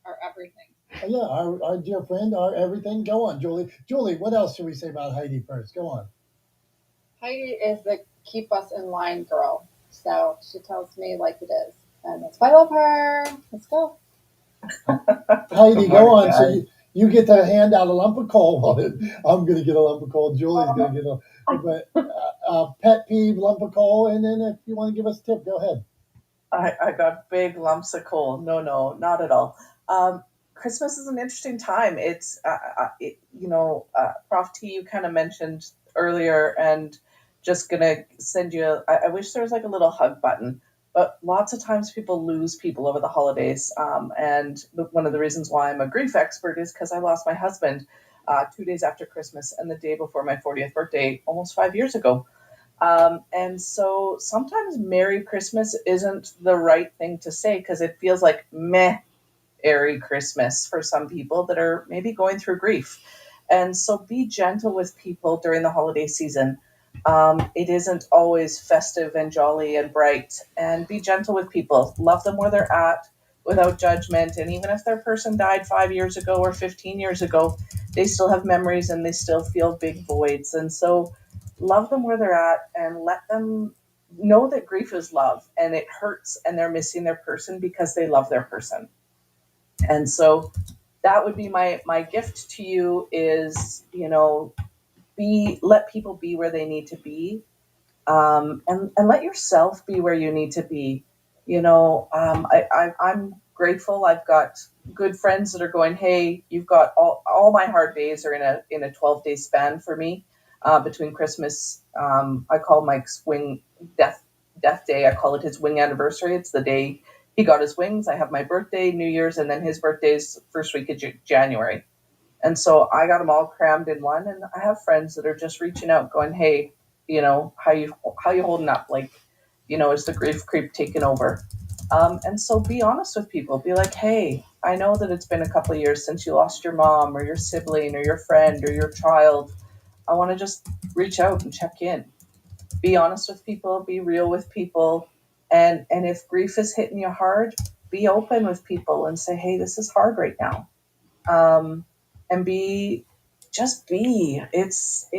Our everything. Yeah, our dear friend, our everything. Go on, Julie. Julie, what else should we say about Heidi first? Go on. Heidi is the keep us in line girl. So she tells me like it is. And that's why I love her. Let's go. Heidi, go on. So you get to hand out a lump of coal. I'm going to get a lump of coal. Julie's going to get a pet peeve lump of coal. And then if you want to give us a tip, go ahead. I got big lumps of coal. No, not at all. Christmas is an interesting time. It's, Prof T, you kind of mentioned earlier, and just going to send you, I wish there was like a little hug button, but lots of times people lose people over the holidays. And one of the reasons why I'm a grief expert is because I lost my husband 2 days after Christmas and the day before my 40th birthday, almost 5 years ago. And so sometimes Merry Christmas isn't the right thing to say because it feels like Merry Christmas for some people that are maybe going through grief. And so be gentle with people during the holiday season. It isn't always festive and jolly and bright. And be gentle with people. Love them where they're at without judgment. And even if their person died 5 years ago or 15 years ago, they still have memories and they still feel big voids. And so love them where they're at and let them know that grief is love and it hurts and they're missing their person because they love their person. And so that would be my gift to you is, let people be where they need to be, and let yourself be where you need to be. I'm grateful. I've got good friends that are going, hey, you've got all my hard days are in a 12-day span for me, between Christmas. I call Mike's wing death day. I call it his wing anniversary. It's the day he got his wings. I have my birthday, New Year's, and then his birthday's first week of January. And so I got them all crammed in one. And I have friends that are just reaching out going, hey, how you holding up? Like, is the grief creep taking over? And so be honest with people. Be like, hey, I know that it's been a couple of years since you lost your mom or your sibling or your friend or your child. I want to just reach out and check in. Be honest with people. Be real with people. And if grief is hitting you hard, be open with people and say, hey, this is hard right now. And be. It's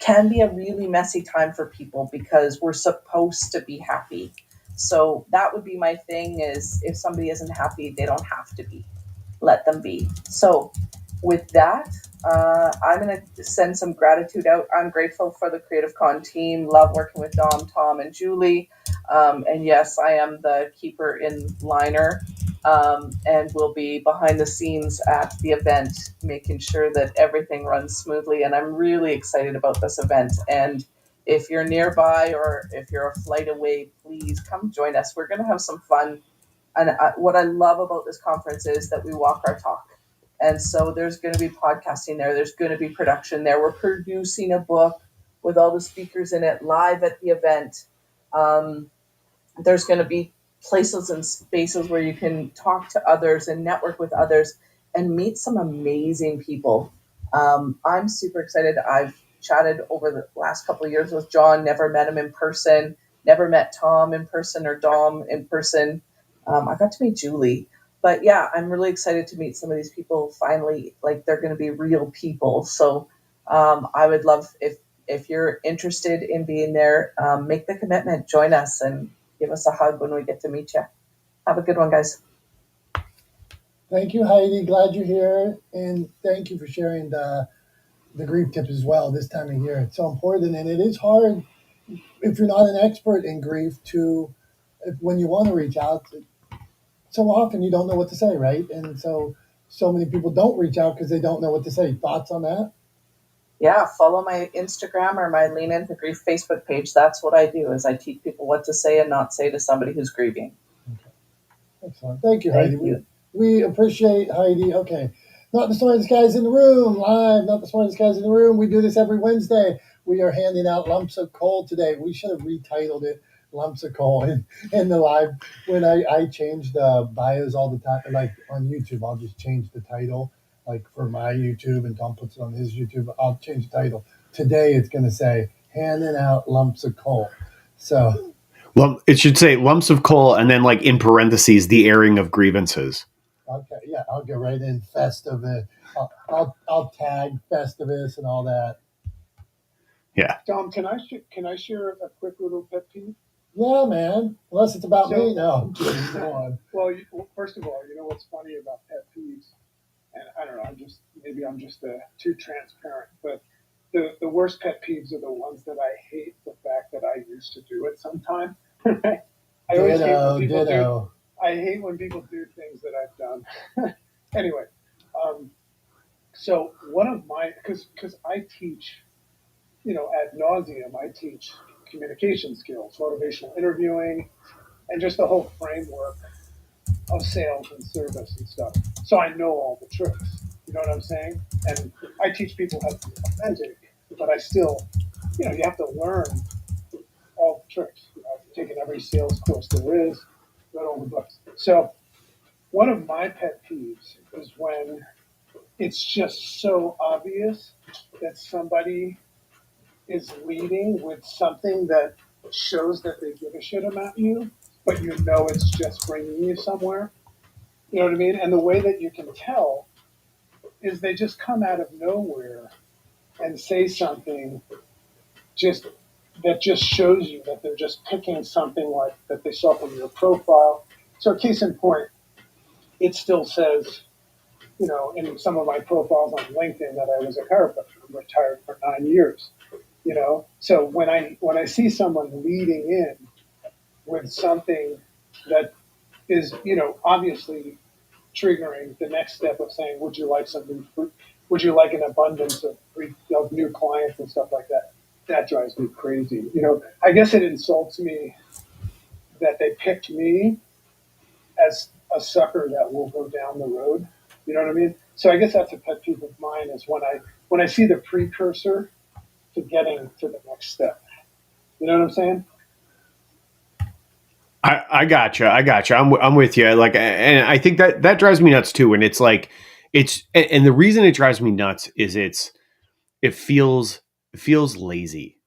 can be a really messy time for people because we're supposed to be happy. So that would be my thing is if somebody isn't happy, they don't have to be. Let them be. So with that, I'm going to send some gratitude out. I'm grateful for the Creative Con team. Love working with Dom, Tom, and Julie. And yes, I am the keeper in liner, and will be behind the scenes at the event, making sure that everything runs smoothly. And I'm really excited about this event. And if you're nearby or if you're a flight away, please come join us. We're going to have some fun. And what I love about this conference is that we walk our talk. And so there's going to be podcasting there. There's going to be production there. We're producing a book with all the speakers in it live at the event. There's going to be places and spaces where you can talk to others and network with others and meet some amazing people. I'm super excited. I've chatted over the last couple of years with John, never met him in person, never met Tom in person or Dom in person. I got to meet Julie. But yeah, I'm really excited to meet some of these people finally. Like, they're going to be real people. So I would love if you're interested in being there, make the commitment, join us, and give us a hug when we get to meet you. Have a good one, guys. Thank you, Heidi. Glad you're here, and thank you for sharing the grief tips as well this time of year. It's so important, and it is hard if you're not an expert in grief when you want to reach out. So often you don't know what to say, right? And so many people don't reach out because they don't know what to say. Thoughts on that? Yeah, follow my Instagram or my Lean Into Grief Facebook page. That's what I do, is I teach people what to say and not say to somebody who's grieving. Okay. Excellent. Thank you, Heidi. We appreciate Heidi. Okay. Not the smartest guys in the room, live. Not the smartest guys in the room. We do this every Wednesday. We are handing out lumps of coal today. We should have retitled it lumps of coal in the live. When I change the bios all the time, like on YouTube, I'll just change the title. Like for my YouTube, and Tom puts it on his YouTube, I'll change the title. Today it's going to say handing out lumps of coal. So, well, it should say lumps of coal and then, like, in parentheses, the airing of grievances. Okay, yeah, I'll get right in Festivus. I'll tag Festivus and all that. Yeah. Tom, can I share a quick little pet peeve? Yeah, man. Unless it's about me. No, I'm kidding. Go on. Well, first of all, you know what's funny about pet peeves, and I don't know, I'm just too transparent, but the worst pet peeves are the ones that I hate the fact that I used to do it sometime. I always hate when people do. I hate when people do things that I've done. Anyway, so one of my because I teach, ad nauseum. I teach communication skills, motivational interviewing, and just the whole framework of sales and service and stuff. So I know all the tricks. You know what I'm saying? And I teach people how to be authentic, but I still, you have to learn all the tricks. I've taken every sales course there is, read all the books. So one of my pet peeves is when it's just so obvious that somebody is leading with something that shows that they give a shit about you, but you know it's just bringing you somewhere. You know what I mean? And the way that you can tell is they just come out of nowhere and say something just that just shows you that they're just picking something like that they saw from your profile. So case in point, it still says, you know, in some of my profiles on LinkedIn that I was a chiropractor. I'm retired for 9 years. You know, so when I see someone leading in with something that is, you know, obviously triggering the next step of saying, would you like something? Would you like an abundance of new clients and stuff like that? That drives me crazy. You know, I guess it insults me that they picked me as a sucker that will go down the road. You know what I mean? So I guess that's a pet peeve of mine is when I see the precursor to getting to the next step. You know what I'm saying? I gotcha. I'm with you. Like, and I think that drives me nuts too. And it's like, and the reason it drives me nuts is it feels lazy,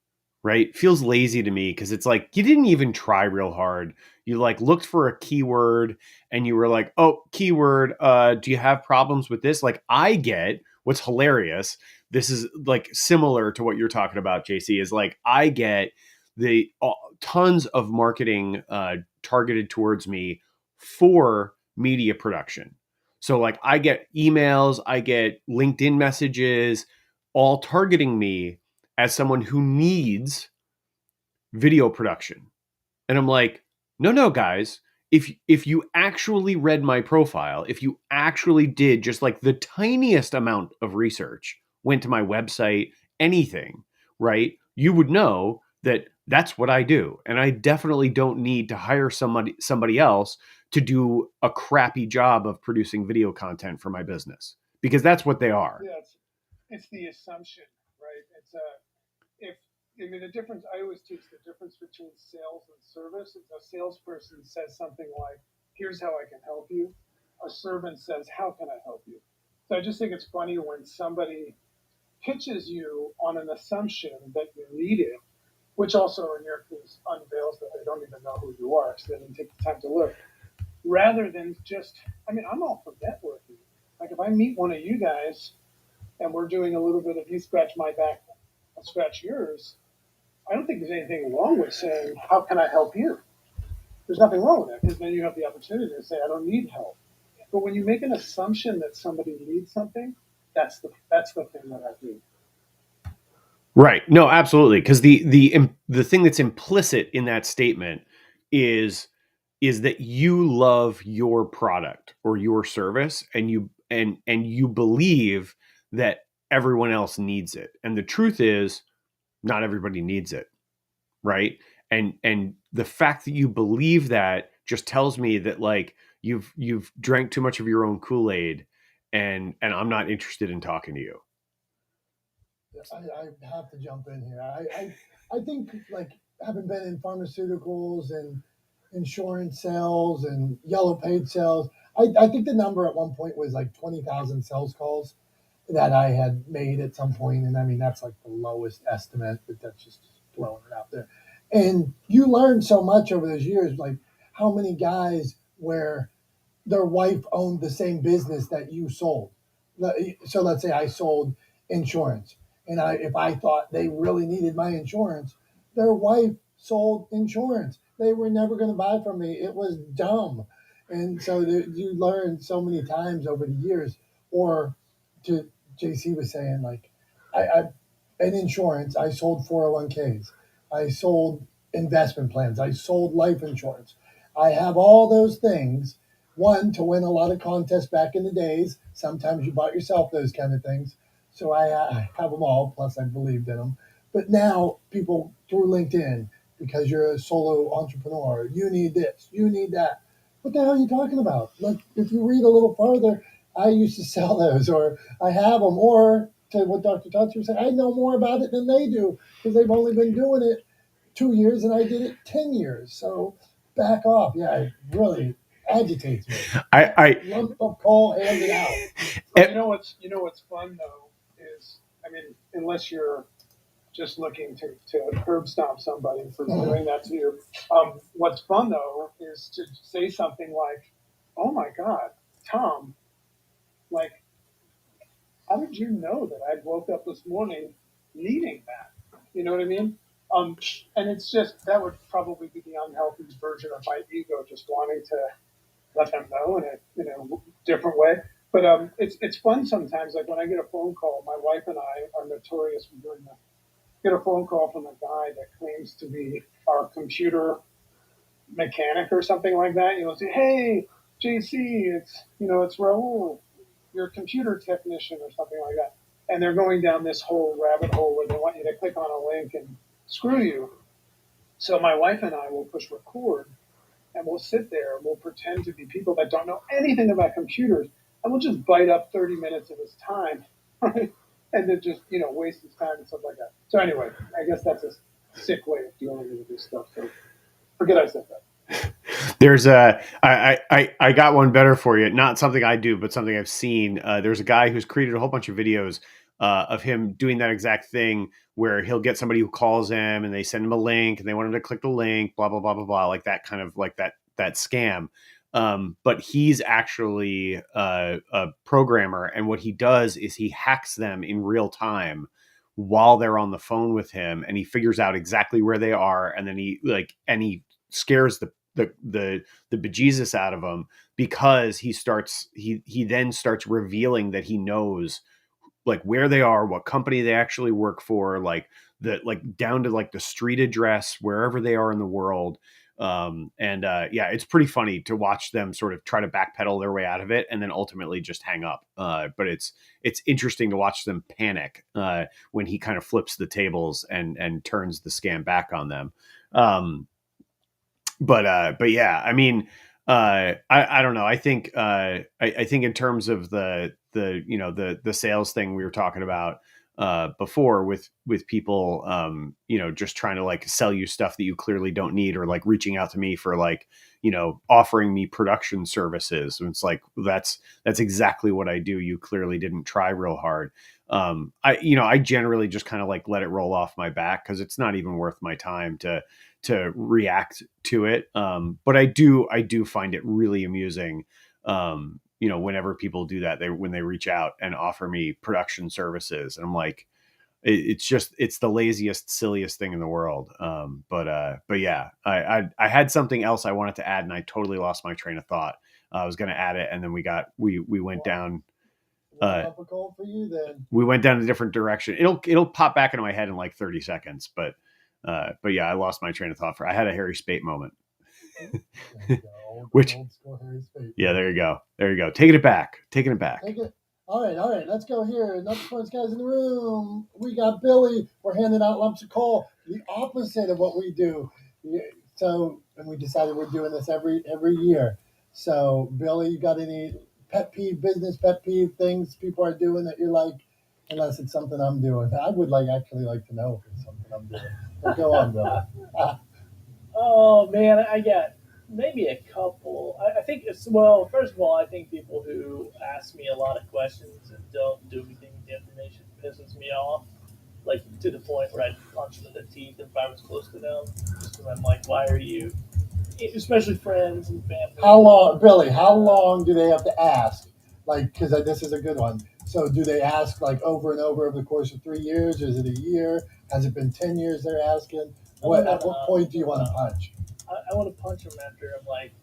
right? Feels lazy to me because it's like you didn't even try real hard. You like looked for a keyword and you were like, oh, keyword, do you have problems with this? Like I get what's hilarious. This is like similar to what you're talking about, JC, is like I get the tons of marketing targeted towards me for media production. So like I get emails, I get LinkedIn messages, all targeting me as someone who needs video production. And I'm like, no, guys, if you actually read my profile, if you actually did just like the tiniest amount of research, went to my website, anything, right? You would know that that's what I do. And I definitely don't need to hire somebody else to do a crappy job of producing video content for my business because that's what they are. Yeah, it's the assumption, right? It's if I mean the difference. I always teach the difference between sales and service. If a salesperson says something like, "Here's how I can help you," a servant says, "How can I help you?" So I just think it's funny when somebody pitches you on an assumption that you need it, which also in your case unveils that they don't even know who you are, so they didn't take the time to look. Rather than just, I mean, I'm all for networking. Like if I meet one of you guys and we're doing a little bit of you scratch my back, I'll scratch yours. I don't think there's anything wrong with saying, how can I help you? There's nothing wrong with that because then you have the opportunity to say, I don't need help. But when you make an assumption that somebody needs something, that's the thing that I do. Right. No, absolutely. Because the thing that's implicit in that statement is that you love your product or your service and you believe that everyone else needs it. And the truth is not everybody needs it, right? And the fact that you believe that just tells me that like you've drank too much of your own Kool-Aid and I'm not interested in talking to you. I have to jump in here. I think like having been in pharmaceuticals and insurance sales and yellow paid sales, I think the number at one point was like 20,000 sales calls that I had made at some point. And I mean, that's like the lowest estimate, but that's just throwing it out there. And you learn so much over those years, like how many guys where their wife owned the same business that you sold. So let's say I sold insurance, and if I thought they really needed my insurance, their wife sold insurance. They were never going to buy from me. It was dumb, and so you learn so many times over the years. Or to JC was saying, like I in insurance, I sold 401ks, I sold investment plans, I sold life insurance. I have all those things. One, to win a lot of contests back in the days. Sometimes you bought yourself those kind of things. So I have them all, plus I believed in them. But now people through LinkedIn, because you're a solo entrepreneur, you need this, you need that. What the hell are you talking about? Like, if you read a little farther, I used to sell those, or I have them, or to what Dr. Tatsu was saying, I know more about it than they do because they've only been doing it 2 years and I did it 10 years. So back off. Yeah, it really agitates me. I lump of coal handed out. But you know what's fun though is, I mean, unless you're just looking to curb stomp somebody for doing that to you. What's fun though is to say something like, "Oh my God, Tom, like, how did you know that I woke up this morning needing that?" You know what I mean? And it's just that would probably be the unhealthy version of my ego, just wanting to let them know in a different way. But it's fun sometimes. Like when I get a phone call, my wife and I are notorious for doing that. Get a phone call from a guy that claims to be our computer mechanic or something like that. Say, "Hey, JC, it's Raul, your computer technician," or something like that. And they're going down this whole rabbit hole where they want you to click on a link and screw you. So my wife and I will push record and we'll sit there and we'll pretend to be people that don't know anything about computers and we'll just bite up 30 minutes of his time, right? And then just, waste his time and stuff like that. So anyway, I guess that's a sick way of dealing with this stuff. So forget I said that. There's I got one better for you. Not something I do, but something I've seen. There's a guy who's created a whole bunch of videos of him doing that exact thing where he'll get somebody who calls him and they send him a link and they want him to click the link, blah, blah, blah, blah, blah, like that kind of like that scam. But he's actually a programmer. And what he does is he hacks them in real time while they're on the phone with him, and he figures out exactly where they are. And then he scares the bejesus out of them because he then starts revealing that he knows like where they are, what company they actually work for, like down to like the street address, wherever they are in the world. It's pretty funny to watch them sort of try to backpedal their way out of it and then ultimately just hang up. But it's interesting to watch them panic when he kind of flips the tables and turns the scam back on them. But yeah, I mean, I don't know. I think I think in terms of the sales thing we were talking about before with people, just trying to like sell you stuff that you clearly don't need, or like reaching out to me for like, offering me production services. And it's like, that's exactly what I do. You clearly didn't try real hard. I generally just kind of like let it roll off my back because it's not even worth my time to react to it. But I do find it really amusing. Whenever people do that, when they reach out and offer me production services, and I'm like, it's the laziest, silliest thing in the world. But yeah, I had something else I wanted to add and I totally lost my train of thought. I was going to add it and then we went down. Topical for you then. We went down a different direction. It'll pop back into my head in like 30 seconds, but yeah, I lost my train of thought. I had a Harry Spate moment. Which, old school Harry Spate. Yeah, there you go. Taking it back. All right. Let's go here. Nuts points guys in the room. We got Billy. We're handing out lumps of coal. The opposite of what we do. So, and we decided we're doing this every year. So, Billy, you got any business pet peeve things people are doing that you're like, unless it's something I'm doing? I would actually like to know if it's something I'm doing. But go on, Billy. Oh man, I got maybe a couple. I think first of all, I think people who ask me a lot of questions and don't do anything with the information pisses me off. Like to the point where I'd punch them in the teeth if I was close to them. Just because I'm like, why are you? Especially friends and family. How long do they have to ask? Like, because this is a good one. So do they ask like over and over the course of 3 years? Is it a year? Has it been 10 years they're asking? At what point do you want to punch? I want to punch them after I'm like,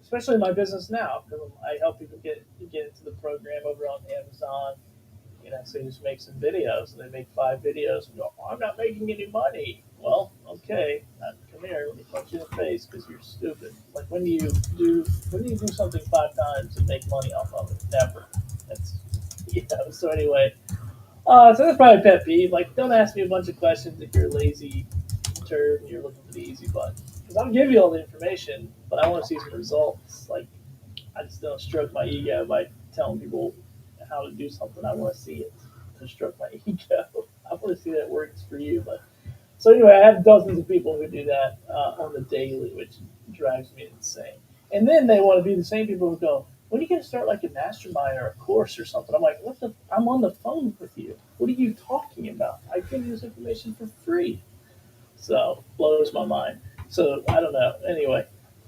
especially in my business now, because I help people get into the program over on Amazon. So you just make some videos, and they make 5 videos, and go, oh, I'm not making any money. Well, okay, come here, let me punch you in the face because you're stupid. Like when do you do something 5 times and make money off of it? Never. That's So anyway, so that's probably a pet peeve. Like, don't ask me a bunch of questions if you're a lazy turd and you're looking for the easy button. Because I'll give you all the information, but I want to see some results. Like, I just don't stroke my ego by telling people how to do something. I want to see it to stroke my ego. I want to see that it works for you. But so anyway, I have dozens of people who do that on the daily, which drives me insane. And then they want to be the same people who go, when are you going to start like a mastermind or a course or something? I'm like, I'm on the phone with you. What are you talking about? I give you this information for free. So blows my mind. So I don't know. Anyway,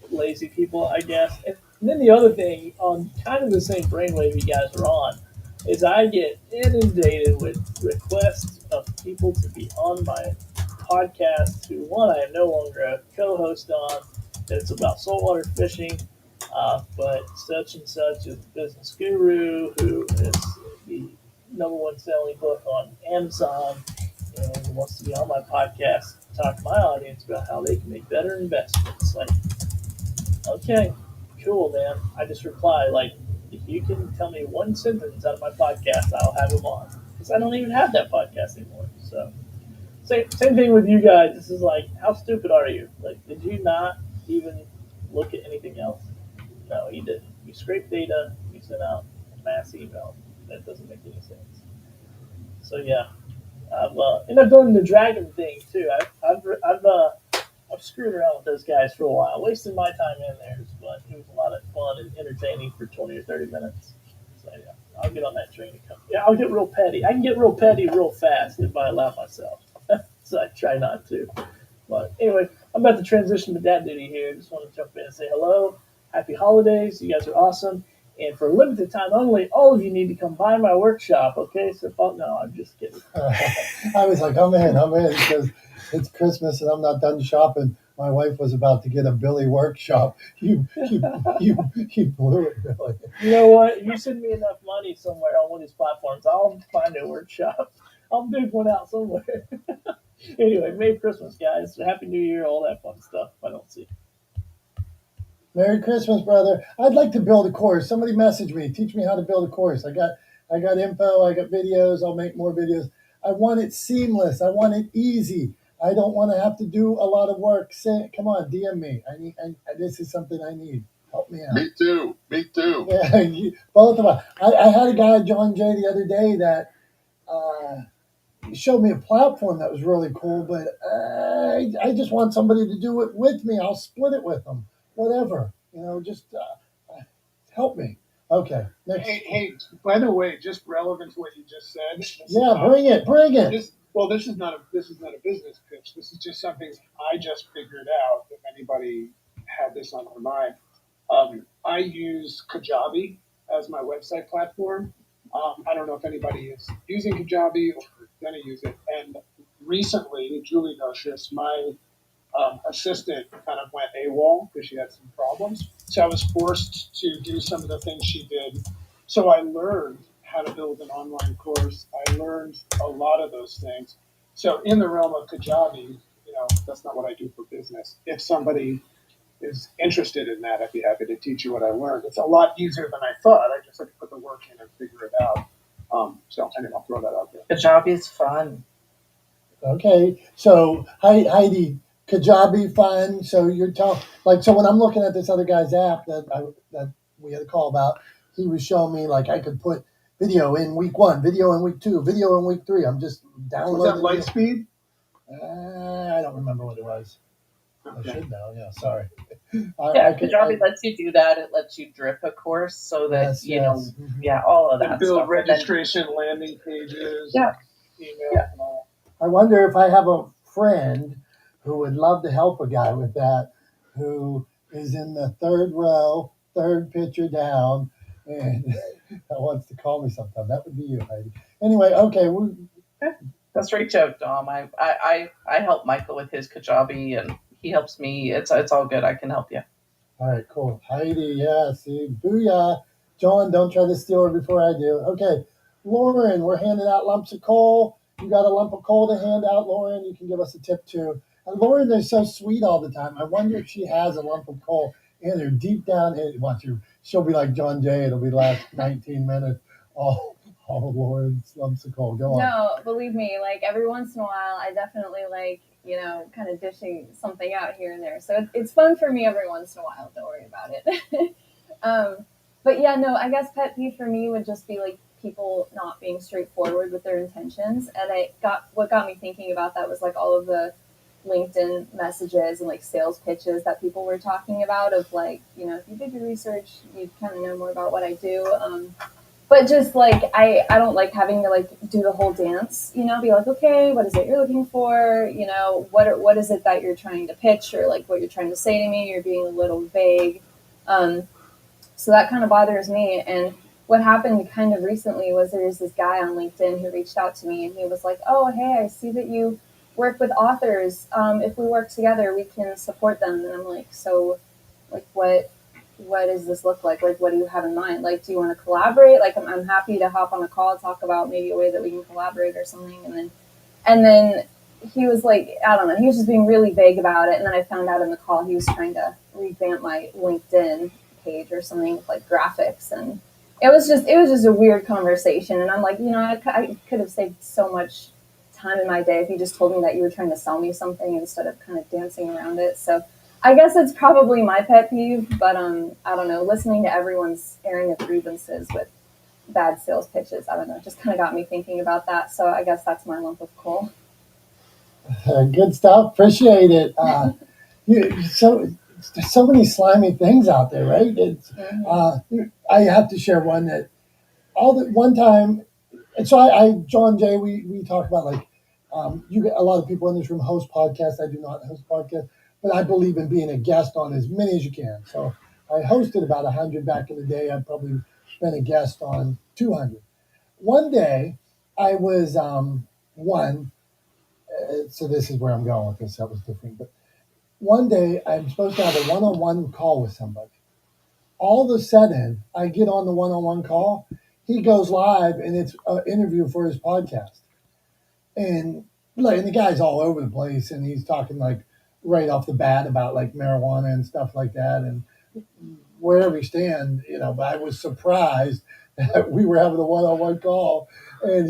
lazy people, I guess. And then the other thing on kind of the same brainwave you guys are on is I get inundated with requests of people to be on my podcast. Who one I am no longer a co-host on. It's about saltwater fishing, but such and such is a business guru who is the number one selling book on Amazon and wants to be on my podcast to talk to my audience about how they can make better investments. Like, okay, cool, man. I just reply, like, if you can tell me one sentence out of my podcast, I'll have him on. Because I don't even have that podcast anymore. So, same thing with you guys. This is like, how stupid are you? Like, did you not even look at anything else? No, you didn't. You scrape data, you sent out a mass email. That doesn't make any sense. So, yeah. And I've done the dragon thing too. I've screwed around with those guys for a while, wasting my time in there, but it was a lot of fun and entertaining for 20 or 30 minutes. So yeah, I'll get on that train and come. Yeah, I'll get real petty. I can get real petty real fast if I allow myself. So I try not to. But anyway, I'm about to transition to dad duty here. Just want to jump in and say hello. Happy holidays. You guys are awesome. And for a limited time only, all of you need to come by my workshop, okay? So, no, I'm just kidding. I was like, I'm in, because it's Christmas and I'm not done shopping. My wife was about to get a Billy workshop. You blew it, Billy. You know what? You send me enough money somewhere on one of these platforms, I'll find a workshop. I'll dig one out somewhere. Anyway, Merry Christmas, guys. Happy New Year, all that fun stuff. I don't see. Merry Christmas, brother. I'd like to build a course. Somebody message me. Teach me how to build a course. I got info. I got videos. I'll make more videos. I want it seamless. I want it easy. I don't want to have to do a lot of work. Come on, DM me. This is something I need. Help me out. Me too. Yeah, both of us. I had a guy, John Jay, the other day that showed me a platform that was really cool, but I just want somebody to do it with me. I'll split it with them. Whatever, just help me. Okay, next. Hey, by the way, just relevant to what you just said. Bring it. This is not a business pitch. This is just something I just figured out. If anybody had this on their mind, I use Kajabi as my website platform. I don't know if anybody is using Kajabi or going to use it. And recently, Julie Noshis, my assistant, kind of went AWOL because she had some problems. So I was forced to do some of the things she did. So I learned how to build an online course. I learned a lot of those things. So in the realm of Kajabi, that's not what I do for business. If somebody is interested in that, I'd be happy to teach you what I learned. It's a lot easier than I thought. I just had to put the work in and figure it out. So anyway, I'll throw that out there. Kajabi is fun. Okay, so Heidi, Kajabi fun. So you're telling, so when I'm looking at this other guy's app that we had a call about, he was showing me I could put video in week 1, video in week 2, video in week 3. I'm just downloading. Was that Lightspeed? I don't remember what it was. Okay. I should know. Yeah, sorry. Kajabi lets you do that. It lets you drip a course so that all of that. And build stuff. registration, landing pages, email, and all. I wonder if I have a friend who would love to help a guy with that, who is in the third row, third picture down, and that wants to call me sometime. That would be you, Heidi. Anyway, okay. Let's reach out, Dom. I help Michael with his Kajabi, and he helps me. It's all good. I can help you. All right, cool. Heidi, yeah, see, booyah. John, don't try to steal her before I do. Okay, Lauren, we're handing out lumps of coal. You got a lump of coal to hand out, Lauren? You can give us a tip, too. And Lauren is so sweet all the time. I wonder if she has a lump of coal in her deep down. She'll be like John Jay. It'll be last 19 minutes. All Lauren's lumps of coal. Go on. No, believe me, every once in a while, I definitely kind of dishing something out here and there. So it's fun for me every once in a while. Don't worry about it. But yeah, no, I guess pet peeve for me would just be people not being straightforward with their intentions. And what got me thinking about that was all of the LinkedIn messages and like sales pitches that people were talking about of like, if you did your research, you'd kind of know more about what I do. But just like, I don't like having to like do the whole dance, be like, okay, what is it you're looking for? What is it that you're trying to pitch, or like what you're trying to say to me? You're being a little vague. So that kind of bothers me. And what happened kind of recently was there was this guy on LinkedIn who reached out to me, and he was like, oh, hey, I see that you work with authors. If we work together, we can support them. And I'm like, so like, what does this look like? Like, what do you have in mind? Like, do you want to collaborate? Like, I'm happy to hop on a call, talk about maybe a way that we can collaborate or something. And then he was like, I don't know, he was just being really vague about it. And then I found out in the call he was trying to revamp my LinkedIn page or something with like graphics, and it was just a weird conversation. And I'm like, I could have saved so much time in my day if you just told me that you were trying to sell me something instead of kind of dancing around it. So I guess it's probably my pet peeve, but I don't know, listening to everyone's airing of grievances with bad sales pitches, I don't know, just kind of got me thinking about that. So I guess that's my lump of coal. Good stuff. Appreciate it. There's so many slimy things out there, right? I have to share one that one time. And so John Jay, we talk about like, you get a lot of people in this room host podcasts. I do not host podcasts, but I believe in being a guest on as many as you can. So I hosted about 100 back in the day. I've probably been a guest on 200. One day I was, so this is where I'm going with this. That was different. But one day I'm supposed to have a one-on-one call with somebody. All of a sudden, I get on the one-on-one call. He goes live, and it's an interview for his podcast. And the guy's all over the place, and he's talking like right off the bat about like marijuana and stuff like that, and wherever we stand, But I was surprised that we were having a one-on-one call, and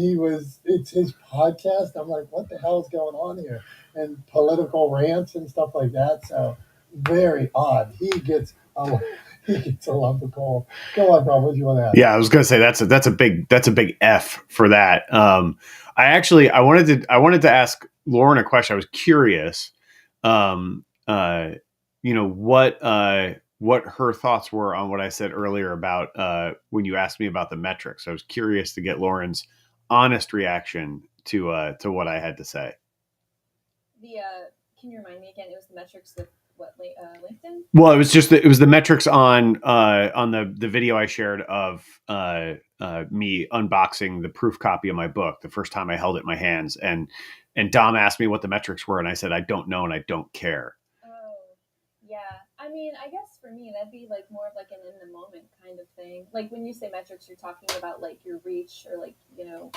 it's his podcast. I'm like, what the hell is going on here? And political rants and stuff like that. So very odd. He gets a lump of coal. Go on, Bob. What do you want to add? Yeah, I was going to say that's a big F for that. I wanted to ask Lauren a question. I was curious, what her thoughts were on what I said earlier about when you asked me about the metrics. I was curious to get Lauren's honest reaction to what I had to say. Can you remind me again? It was the metrics with what, LinkedIn? Well, it was the metrics on the video I shared of me unboxing the proof copy of my book the first time I held it in my hands, and Dom asked me what the metrics were, and I said I don't know and I don't care. Oh, yeah. I mean, I guess for me that'd be like more of like an in the moment kind of thing. Like when you say metrics, you're talking about like your reach or like your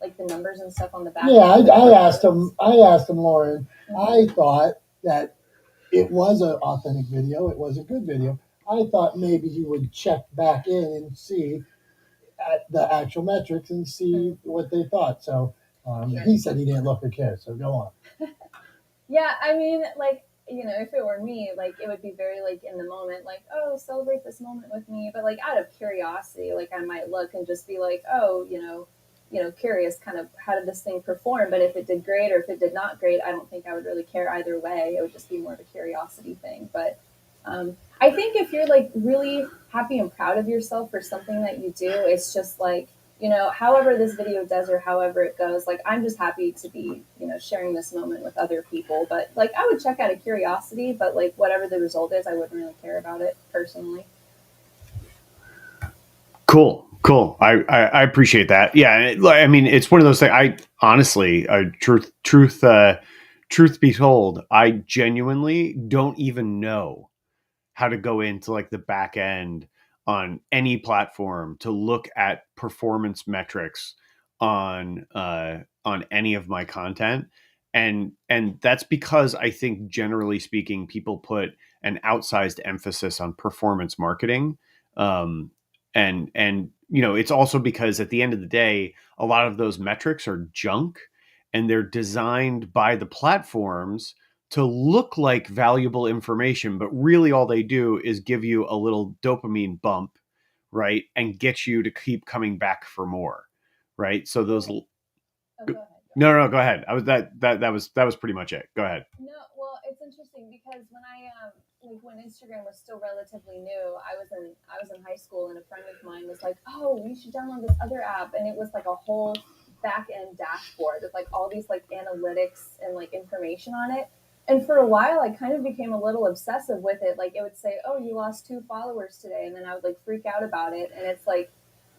like the numbers and stuff on the back. Yeah, I asked him, Lauren. Mm-hmm. I thought that it was an authentic video. It was a good video. I thought maybe he would check back in and see at the actual metrics and see what they thought. So he said he didn't look or care. So go on. Yeah, I mean, like, if it were me, like, it would be very, like, in the moment, like, oh, celebrate this moment with me. But, like, out of curiosity, like, I might look and just be like, oh, curious kind of how did this thing perform? But if it did great or if it did not great, I don't think I would really care either way. It would just be more of a curiosity thing. But I think if you're like really happy and proud of yourself for something that you do, it's just like, however this video does or however it goes, like I'm just happy to be, sharing this moment with other people. But like I would check out of curiosity, but like whatever the result is, I wouldn't really care about it personally. Cool. I appreciate that. Yeah. I mean, it's one of those things. I honestly, truth be told, I genuinely don't even know how to go into like the back end on any platform to look at performance metrics on any of my content. And that's because I think generally speaking, people put an outsized emphasis on performance marketing. And it's also because at the end of the day, a lot of those metrics are junk and they're designed by the platforms to look like valuable information, but really all they do is give you a little dopamine bump, right? And get you to keep coming back for more, right? So those... No, go ahead. That was pretty much it. Go ahead. No, well, it's interesting because when I like when Instagram was still relatively new, I was in high school, and a friend of mine was like, "Oh, you should download this other app," and it was like a whole back end dashboard with like all these like analytics and like information on it. And for a while, I kind of became a little obsessive with it. Like it would say, "Oh, you lost 2 followers today," and then I would like freak out about it. And it's like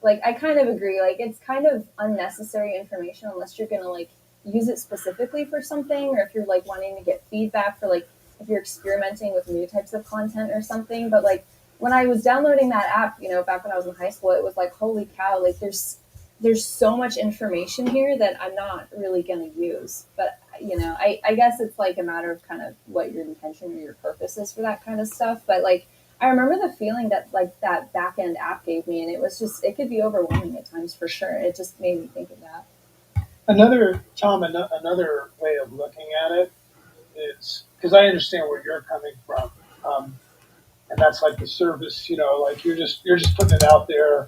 I kind of agree. Like it's kind of unnecessary information unless you're gonna like use it specifically for something, or if you're like wanting to get feedback for like if you're experimenting with new types of content or something. But like when I was downloading that app, back when I was in high school, it was like, holy cow, like there's so much information here that I'm not really going to use. But I guess it's like a matter of kind of what your intention or your purpose is for that kind of stuff. But like I remember the feeling that like that back end app gave me, and it could be overwhelming at times for sure. It just made me think of that. Another way of looking at it is because I understand where you're coming from, and that's like the service. Like you're just putting it out there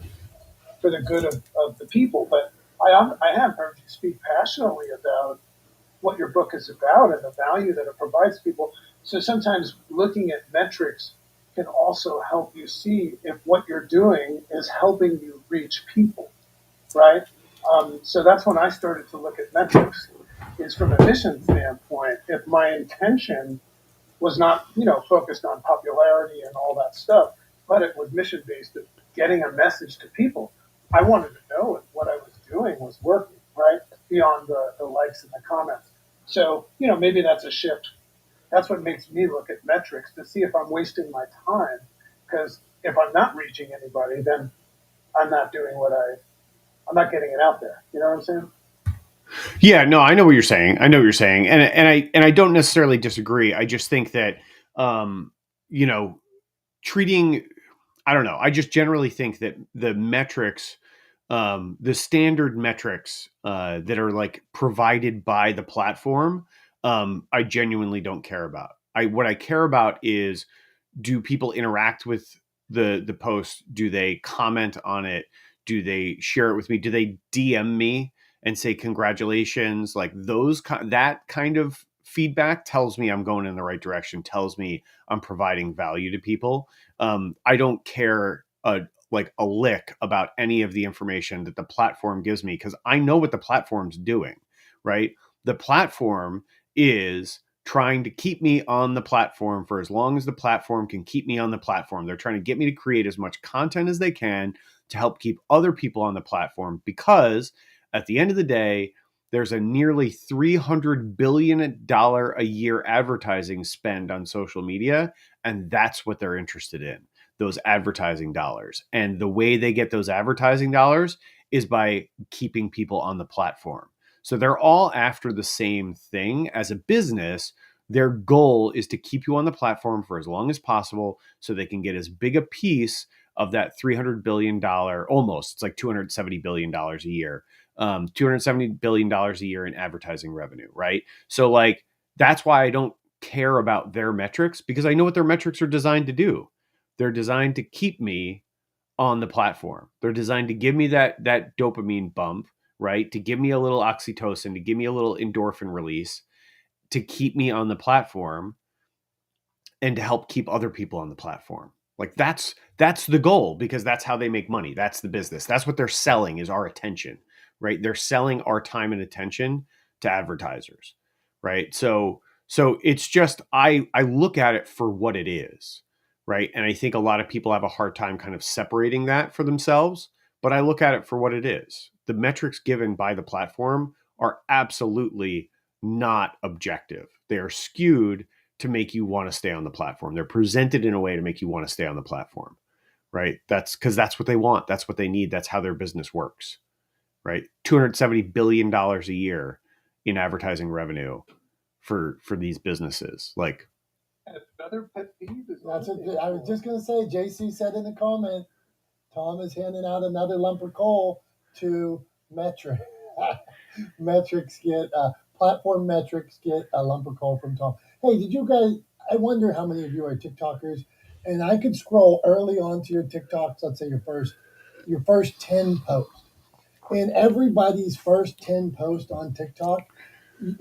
for the good of the people. But I have heard you speak passionately about what your book is about and the value that it provides people. So sometimes looking at metrics can also help you see if what you're doing is helping you reach people, right? So that's when I started to look at metrics, is from a mission standpoint. If my intention was not, focused on popularity and all that stuff, but it was mission based of getting a message to people, I wanted to know if what I was doing was working, right? Beyond the likes and the comments. So, maybe that's a shift. That's what makes me look at metrics to see if I'm wasting my time. Because if I'm not reaching anybody, then I'm not doing I'm not getting it out there. You know what I'm saying? Yeah, no, I know what you're saying. And I don't necessarily disagree. I just think that you know, treating I don't know. I just generally think that the metrics, the standard metrics that are like provided by the platform, I genuinely don't care about. What I care about is, do people interact with the post? Do they comment on it? Do they share it with me? Do they DM me and say congratulations? Like that kind of feedback tells me I'm going in the right direction, tells me I'm providing value to people. I don't care like a lick about any of the information that the platform gives me, because I know what the platform's doing, right? The platform is trying to keep me on the platform for as long as the platform can keep me on the platform. They're trying to get me to create as much content as they can to help keep other people on the platform, because at the end of the day, there's a nearly $300 billion a year advertising spend on social media, and that's what they're interested in, those advertising dollars. And the way they get those advertising dollars is by keeping people on the platform. So they're all after the same thing. As a business, their goal is to keep you on the platform for as long as possible so they can get as big a piece of that $300 billion, almost, it's like $270 billion a year, $270 billion a year in advertising revenue, right? So like, that's why I don't care about their metrics, because I know what their metrics are designed to do. They're designed to keep me on the platform. They're designed to give me that dopamine bump, right? To give me a little oxytocin, to give me a little endorphin release, to keep me on the platform and to help keep other people on the platform. Like that's the goal, because that's how they make money. That's the business. That's what they're selling, is our attention, right? They're selling our time and attention to advertisers, right? So it's just, I look at it for what it is, right? And I think a lot of people have a hard time kind of separating that for themselves, but I look at it for what it is. The metrics given by the platform are absolutely not objective. They are skewed to make you want to stay on the platform. They're presented in a way to make you want to stay on the platform, right? That's because that's what they want. That's what they need. That's how their business works, right? $270 billion a year in advertising revenue for these businesses. Like, Another pet peeve is That's what I was just going to say. JC said in the comment, Tom is handing out another lump of coal to metric. Metrics get platform metrics get a lump of coal from Tom. Hey, did you guys? I wonder how many of you are TikTokers, and I could scroll early on to your TikToks. Let's say your first 10 posts, in everybody's first 10 posts on TikTok,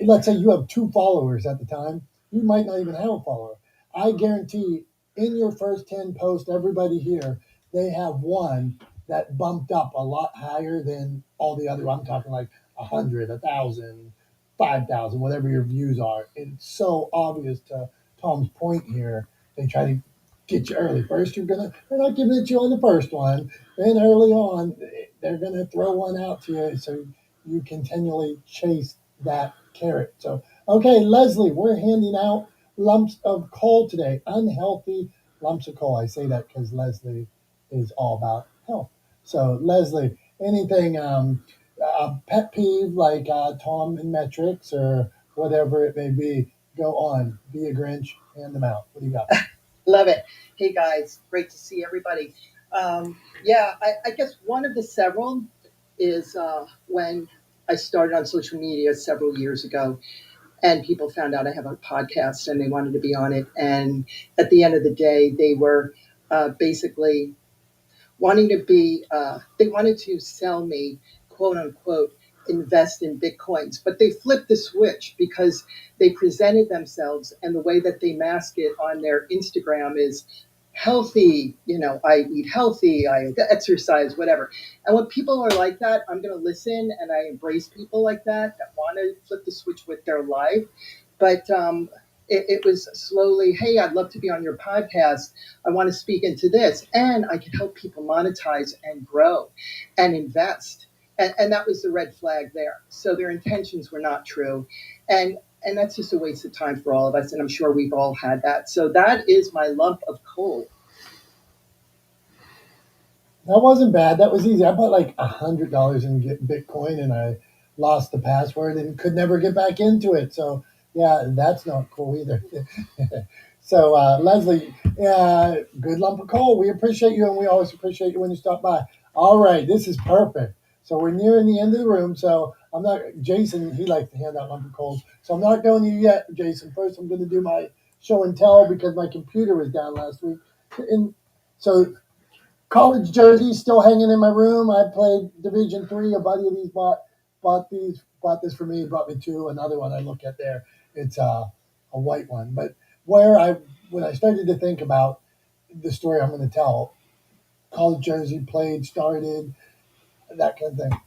let's say you have 2 followers at the time, you might not even have a follower. I guarantee in your first 10 posts, everybody here, they have one that bumped up a lot higher than all the other. I'm talking like 100, 1,000, 5,000, whatever your views are. It's so obvious to Tom's point here. They try to get you early. First, they're not giving it to you on the first one. Then early on, they're gonna throw one out to you, so you continually chase that carrot. So, okay, Leslie, we're handing out lumps of coal today. Unhealthy lumps of coal. I say that because Leslie is all about health. So, Leslie, anything a pet peeve like Tom and metrics or whatever it may be, go on. Be a Grinch, hand them out. What do you got? Love it. Hey guys, great to see everybody. I guess one of the several is when I started on social media several years ago, and people found out I have a podcast and they wanted to be on it. And at the end of the day, they were basically wanting to be, they wanted to sell me, quote unquote, invest in Bitcoins. But they flipped the switch because they presented themselves, and the way that they mask it on their Instagram is healthy, I eat healthy, I exercise, whatever. And when people are like that, I'm going to listen, and I embrace people like that want to flip the switch with their life. But it was slowly, hey, I'd love to be on your podcast. I want to speak into this, and I can help people monetize and grow and invest. And that was the red flag there. So their intentions were not true. And that's just a waste of time for all of us. And I'm sure we've all had that. So that is my lump of coal. That wasn't bad. That was easy. I put like $100 in Bitcoin and I lost the password and could never get back into it. So yeah, that's not cool either. So Leslie, good lump of coal. We appreciate you, and we always appreciate you when you stop by. All right, this is perfect. So we're nearing the end of the room. So I'm not Jason. He likes to hand out lump of coals. So I'm not going to you yet, Jason. First, I'm going to do my show and tell because my computer was down last week. And so college jerseys still hanging in my room. I played Division III. A buddy of these bought this for me. He brought me 2. Another one I look at there. It's a white one. But when I started to think about the story I'm going to tell, college jersey, played, started, that kind of thing.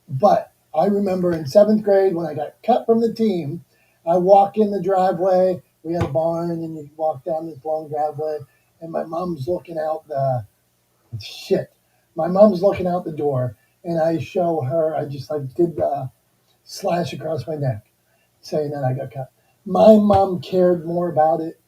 But I remember in 7th grade when I got cut from the team, I walk in the driveway. We had a barn, and you walk down this long driveway, and my mom's looking out the shit. My mom's looking out the door, and I show her. I just did the slash across my neck, saying that I got cut. My mom cared more about it,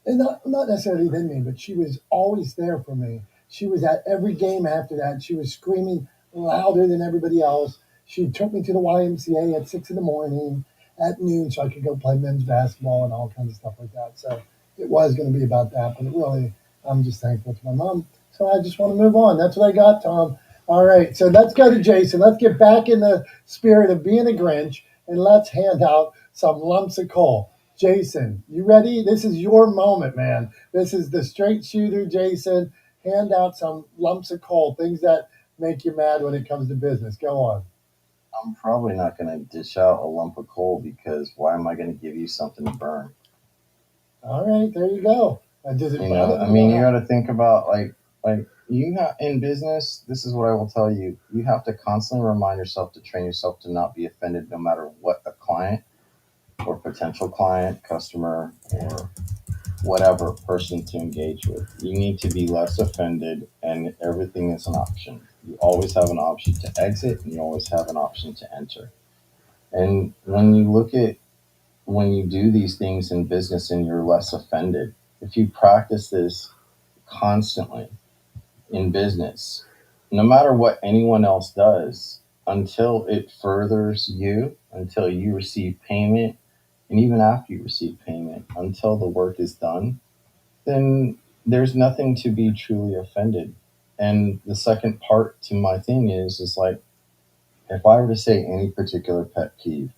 and not necessarily than me, but she was always there for me. She was at every game after that. She was screaming louder than everybody else. She took me to the YMCA at 6 in the morning, at noon, so I could go play men's basketball and all kinds of stuff like that. So it was going to be about that, but I'm just thankful to my mom. So I just want to move on. That's what I got, Tom. All right, so let's go to Jason. Let's get back in the spirit of being a Grinch, and let's hand out some lumps of coal. Jason, you ready? This is your moment, man. This is the straight shooter, Jason. Hand out some lumps of coal, things that make you mad when it comes to business. Go on. I'm probably not going to dish out a lump of coal because why am I going to give you something to burn? All right, there you go. You got to think about like you have in business. This is what I will tell you. You have to constantly remind yourself to train yourself to not be offended, no matter what a client or potential client, customer, or whatever person to engage with. You need to be less offended, and everything is an option. You always have an option to exit, and you always have an option to enter. And when you do these things in business and you're less offended, if you practice this constantly in business, no matter what anyone else does, until it furthers you, until you receive payment, and even after you receive payment, until the work is done, then there's nothing to be truly offended. And the second part to my thing is like, if I were to say any particular pet peeve,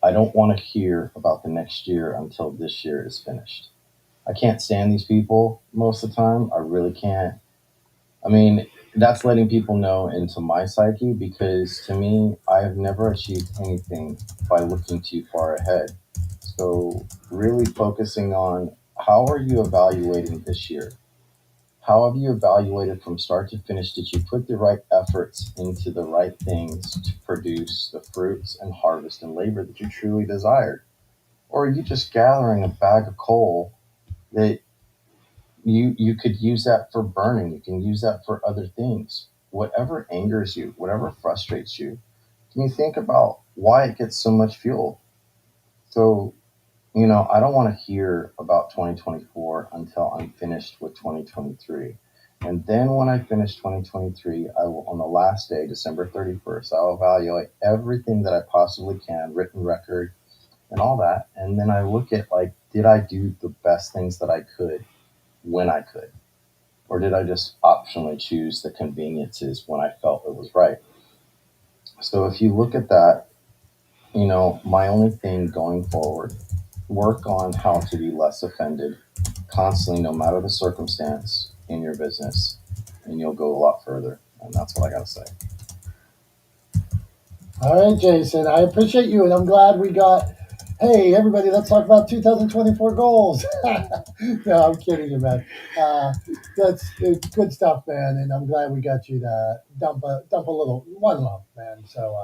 I don't want to hear about the next year until this year is finished. I can't stand these people most of the time. I really can't. I mean, that's letting people know into my psyche, because to me, I have never achieved anything by looking too far ahead. So really focusing on how are you evaluating this year? How have you evaluated from start to finish? Did you put the right efforts into the right things to produce the fruits and harvest and labor that you truly desired? Or are you just gathering a bag of coal that you could use that for burning? You can use that for other things. Whatever angers you, whatever frustrates you, can you think about why it gets so much fuel? So, I don't want to hear about 2024 until I'm finished with 2023. And then when I finish 2023, I will, on the last day, December 31st, I'll evaluate everything that I possibly can, written record and all that. And then I look at, like, did I do the best things that I could when I could? Or did I just optionally choose the conveniences when I felt it was right? So if you look at that, my only thing going forward, work on how to be less offended constantly, no matter the circumstance in your business, and you'll go a lot further. And that's what I got to say. All right, Jason, I appreciate you, and I'm glad we got. Hey, everybody, let's talk about 2024 goals. No, I'm kidding you, man. That's good stuff, man, and I'm glad we got you to dump a little one lump, man. So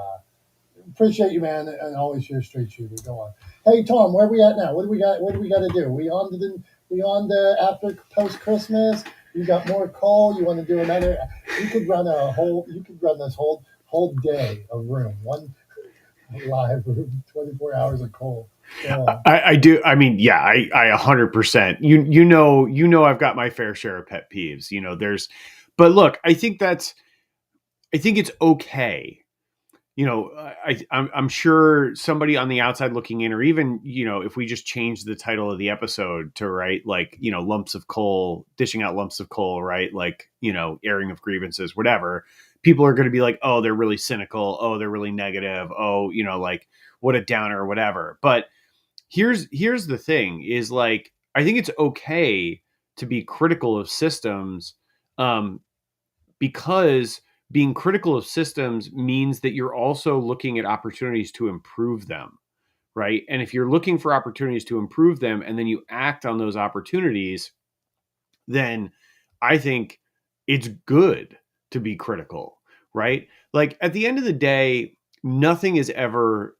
appreciate you, man, and always your straight shooter. Go on. Hey, Tom, where are we at now? What do we got? What do we got to do? We on the after post Christmas? You got more call? You want to do another? You could run this whole day of room, one live room, 24 hours of call. I do. I mean, yeah, I 100%. You know, I've got my fair share of pet peeves. But look, I think it's okay. I'm sure somebody on the outside looking in, or even, if we just change the title of the episode to, right, like, lumps of coal, dishing out lumps of coal, right? Like, airing of grievances, whatever. People are going to be like, oh, they're really cynical. Oh, they're really negative. Oh, like, what a downer or whatever. But here's the thing is, like, I think it's okay to be critical of systems, because being critical of systems means that you're also looking at opportunities to improve them, right? And if you're looking for opportunities to improve them and then you act on those opportunities, then I think it's good to be critical, right? Like, at the end of the day, nothing is ever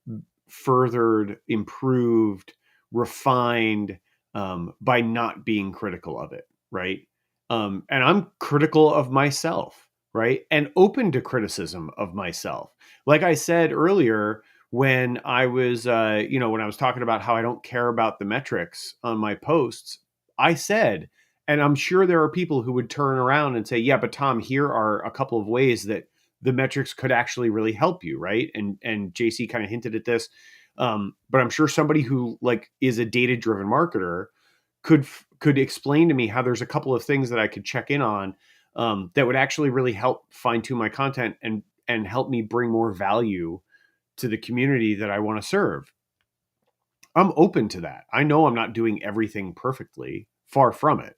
furthered, improved, refined, by not being critical of it, right? And I'm critical of myself, right? And open to criticism of myself. Like I said earlier, when I was, when I was talking about how I don't care about the metrics on my posts, I said, and I'm sure there are people who would turn around and say, yeah, but Tom, here are a couple of ways that the metrics could actually really help you, right? And JC kind of hinted at this. But I'm sure somebody who, like, is a data-driven marketer could explain to me how there's a couple of things that I could check in on, that would actually really help fine-tune my content and help me bring more value to the community that I want to serve. I'm open to that. I know I'm not doing everything perfectly, far from it.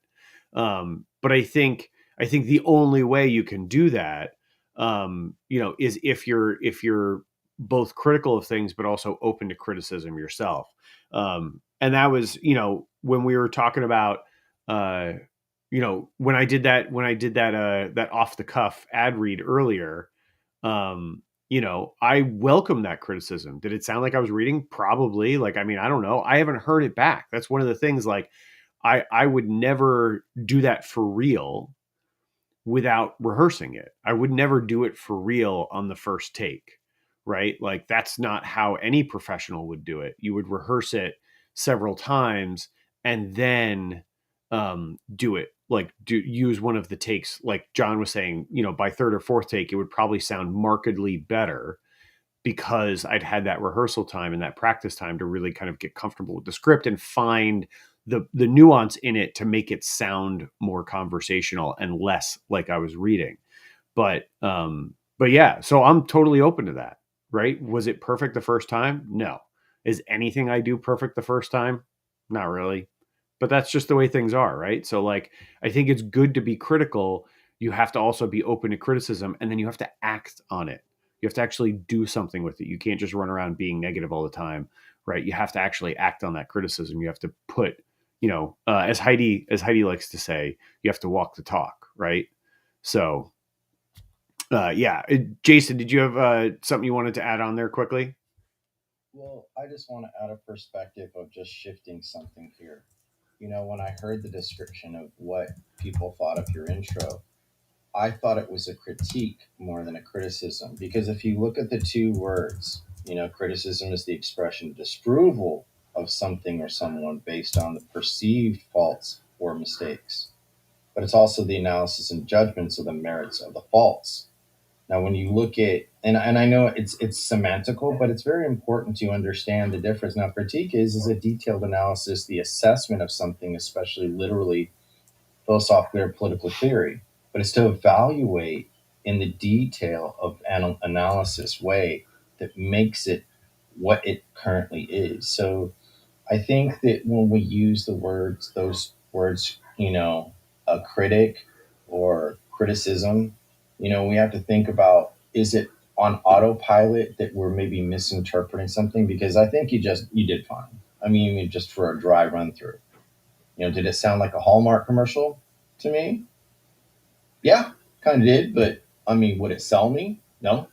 But I think the only way you can do that, is if you're both critical of things, but also open to criticism yourself. And that was, when we were talking about, when I did that off the cuff ad read earlier, I welcome that criticism. Did it sound like I was reading? Probably. Like, I mean, I don't know. I haven't heard it back. That's one of the things, like, I would never do that for real without rehearsing it. I would never do it for real on the first take, right? Like, that's not how any professional would do it. You would rehearse it several times and then do it. Like, use one of the takes, like John was saying, by third or fourth take, it would probably sound markedly better, because I'd had that rehearsal time and that practice time to really kind of get comfortable with the script and find the nuance in it to make it sound more conversational and less like I was reading. But yeah, so I'm totally open to that, right? Was it perfect the first time? No. Is anything I do perfect the first time? Not really. But that's just the way things are, right? So, like, I think it's good to be critical, you have to also be open to criticism, and then you have to act on it. You have to actually do something with it. You can't just run around being negative all the time, right? You have to actually act on that criticism. You have to put, as Heidi likes to say, you have to walk the talk, right? So, Jason, did you have something you wanted to add on there quickly? Well, I just want to add a perspective of just shifting something here. When I heard the description of what people thought of your intro, I thought it was a critique more than a criticism. Because if you look at the two words, criticism is the expression of disapproval of something or someone based on the perceived faults or mistakes. But it's also the analysis and judgments of the merits of the faults. Now, when you look at, and I know it's semantical, but it's very important to understand the difference. Now, critique is a detailed analysis, the assessment of something, especially literally, philosophically, or political theory. But it's to evaluate in the detail of an analysis way that makes it what it currently is. So I think that when we use those words, a critic or criticism, we have to think about, is it on autopilot that we're maybe misinterpreting something? Because I think you did fine. I mean, just for a dry run through, did it sound like a Hallmark commercial to me? Yeah, kind of did. But I mean, would it sell me? No,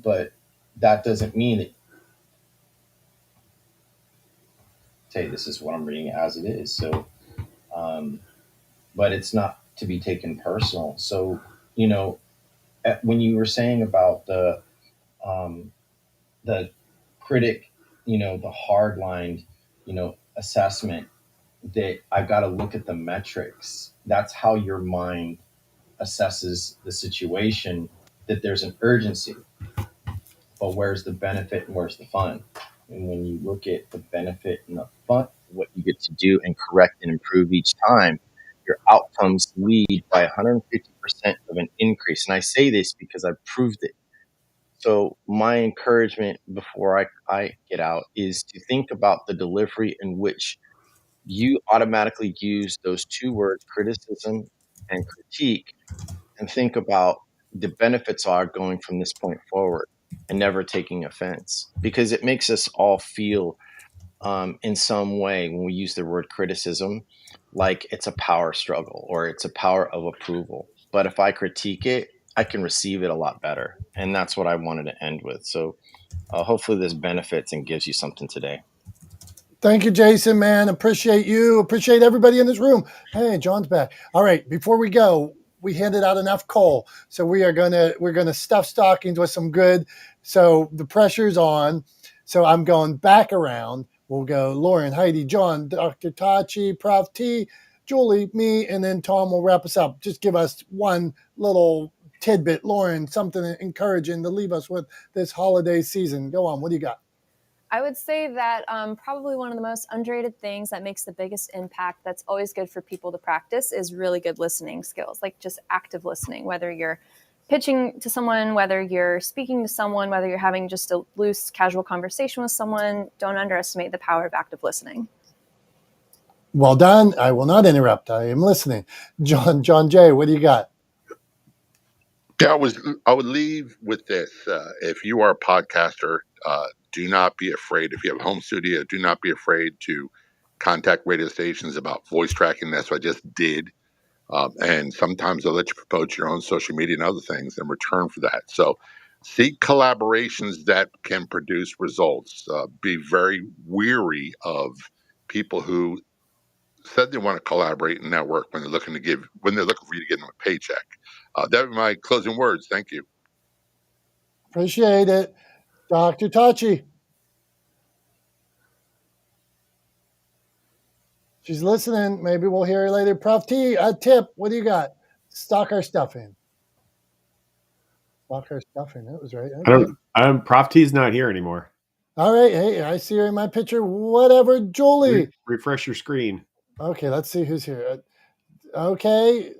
but that doesn't mean that, hey, this is what I'm reading as it is. So, but it's not to be taken personal. So, when you were saying about the critic, the hard line, assessment, that I've got to look at the metrics. That's how your mind assesses the situation, that there's an urgency. But where's the benefit and where's the fun? And when you look at the benefit and the fun, what you get to do and correct and improve each time, your outcomes lead by 150% of an increase. And I say this because I've proved it. So my encouragement before I get out is to think about the delivery in which you automatically use those two words, criticism and critique, and think about the benefits are going from this point forward and never taking offense, because it makes us all feel in some way when we use the word criticism like it's a power struggle or it's a power of approval. But if I critique it, I can receive it a lot better. And that's what I wanted to end with. So hopefully this benefits and gives you something today. Thank you, Jason, man. Appreciate you. Appreciate everybody in this room. Hey, John's back. All right, before we go, we handed out enough coal. So we're gonna stuff stockings with some good. So the pressure's on. So I'm going back around. We'll go Lauren, Heidi, John, Dr. Tachi, Prof T, Julie, me, and then Tom will wrap us up. Just give us one little tidbit, Lauren, something encouraging to leave us with this holiday season. Go on. What do you got? I would say that probably one of the most underrated things that makes the biggest impact, that's always good for people to practice, is really good listening skills, like just active listening, whether you're pitching to someone, whether you're speaking to someone, whether you're having just a loose, casual conversation with someone. Don't underestimate the power of active listening. Well done. I will not interrupt. I am listening. John Jay, what do you got? Yeah, I would leave with this. If you are a podcaster, do not be afraid. If you have a home studio, do not be afraid to contact radio stations about voice tracking. That's what I just did. And sometimes they'll let you promote your own social media and other things in return for that. So seek collaborations that can produce results. Be very weary of people who said they want to collaborate and network when they're looking for you to give them a paycheck. That would be my closing words. Thank you. Appreciate it. Dr. Tachi. She's listening. Maybe we'll hear her later. Prof T, a tip. What do you got? Stock our stuffing. Stock our stuffing. That was right. Okay. Prof T's not here anymore. All right. Hey, I see her in my picture. Whatever. Julie. Refresh your screen. Okay, let's see who's here. Okay.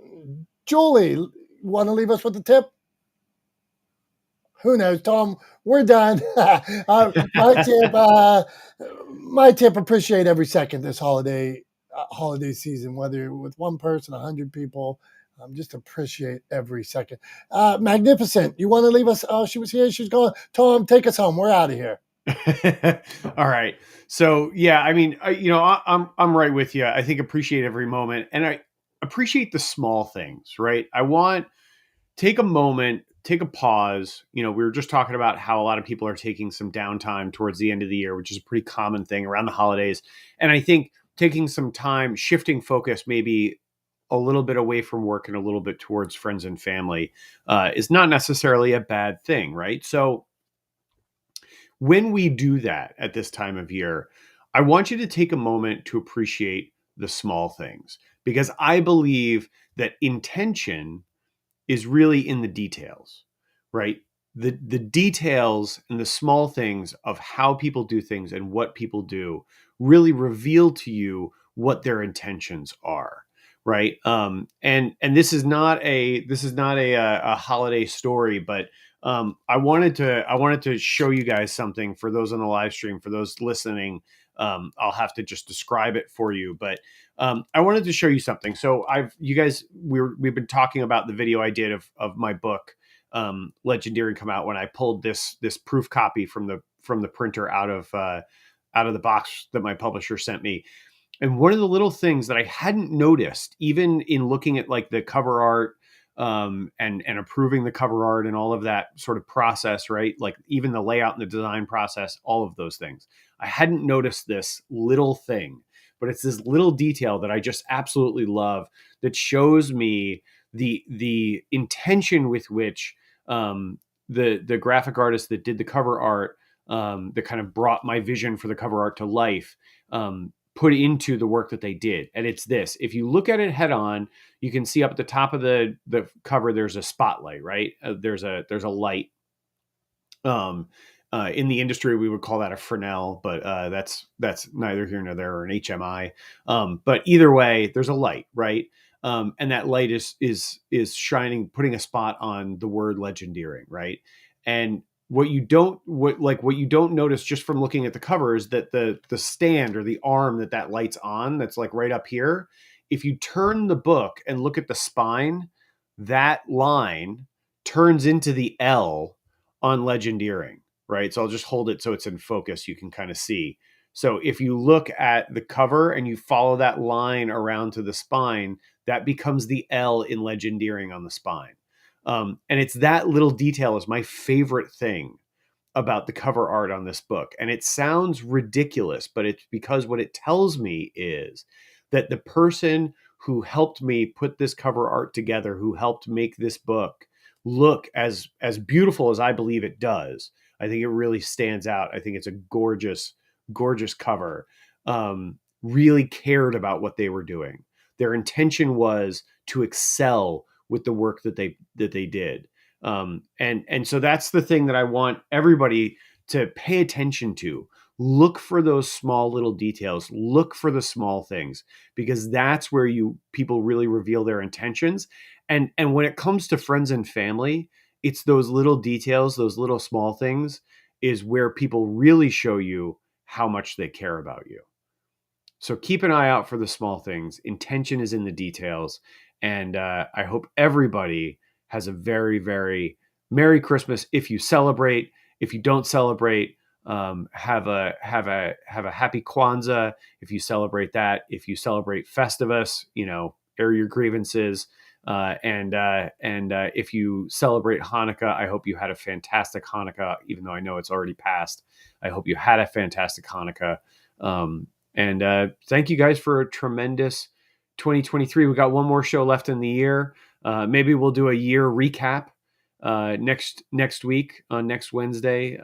Julie, want to leave us with a tip? Who knows, Tom? We're done. My tip. Appreciate every second this holiday season, whether with one person, 100 people. Just appreciate every second. Magnificent. You want to leave us? Oh, she was here. She's gone. Tom, take us home. We're out of here. All right. So yeah, I mean, I'm right with you. I think appreciate every moment, and I appreciate the small things. Right. I want take a moment, take a pause. We were just talking about how a lot of people are taking some downtime towards the end of the year, which is a pretty common thing around the holidays. And I think taking some time, shifting focus, maybe a little bit away from work and a little bit towards friends and family, is not necessarily a bad thing, right? So when we do that at this time of year, I want you to take a moment to appreciate the small things, because I believe that intention is really in the details, right? The details and the small things of how people do things and what people do really reveal to you what their intentions are, right? And this is not a holiday story, but I wanted to show you guys something. For those on the live stream, for those listening, I'll have to just describe it for you, but I wanted to show you something. So we've been talking about the video I did of my book, Legendary, come out when I pulled this proof copy from the printer out of the box that my publisher sent me. And one of the little things that I hadn't noticed, even in looking at like the cover art, and approving the cover art and all of that sort of process, right? Like even the layout and the design process, all of those things. I hadn't noticed this little thing, but it's this little detail that I just absolutely love, that shows me the intention with which the graphic artist that did the cover art, that kind of brought my vision for the cover art to life, put into the work that they did. And it's this: if you look at it head on, you can see up at the top of the cover, there's a spotlight, right? There's a light. In the industry, we would call that a Fresnel, but that's neither here nor there, or an HMI. But either way, there's a light, right? And that light is shining, putting a spot on the word legendeering, right? And what you don't notice just from looking at the cover is that the stand or the arm that light's on, that's like right up here. If you turn the book and look at the spine, that line turns into the L on legendeering, right? So I'll just hold it so it's in focus. You can kind of see. So if you look at the cover and you follow that line around to the spine, that becomes the L in legendeering on the spine. And it's that little detail is my favorite thing about the cover art on this book. And it sounds ridiculous, but it's because what it tells me is that the person who helped me put this cover art together, who helped make this book look as beautiful as I believe it does, I think it really stands out. I think it's a gorgeous, gorgeous cover. Really cared about what they were doing. Their intention was to excel with the work that they did. And so that's the thing that I want everybody to pay attention to. Look for those small little details. Look for the small things, because that's where people really reveal their intentions. And when it comes to friends and family, it's those little details, those little small things, is where people really show you how much they care about you. So keep an eye out for the small things. Intention is in the details. And I hope everybody has a very, very Merry Christmas. If you celebrate, if you don't celebrate, have a happy Kwanzaa. If you celebrate that, if you celebrate Festivus, air your grievances. And if you celebrate Hanukkah, I hope you had a fantastic Hanukkah, even though I know it's already passed. I hope you had a fantastic Hanukkah. And thank you guys for a tremendous 2023. We got one more show left in the year. Maybe we'll do a year recap next week on next Wednesday,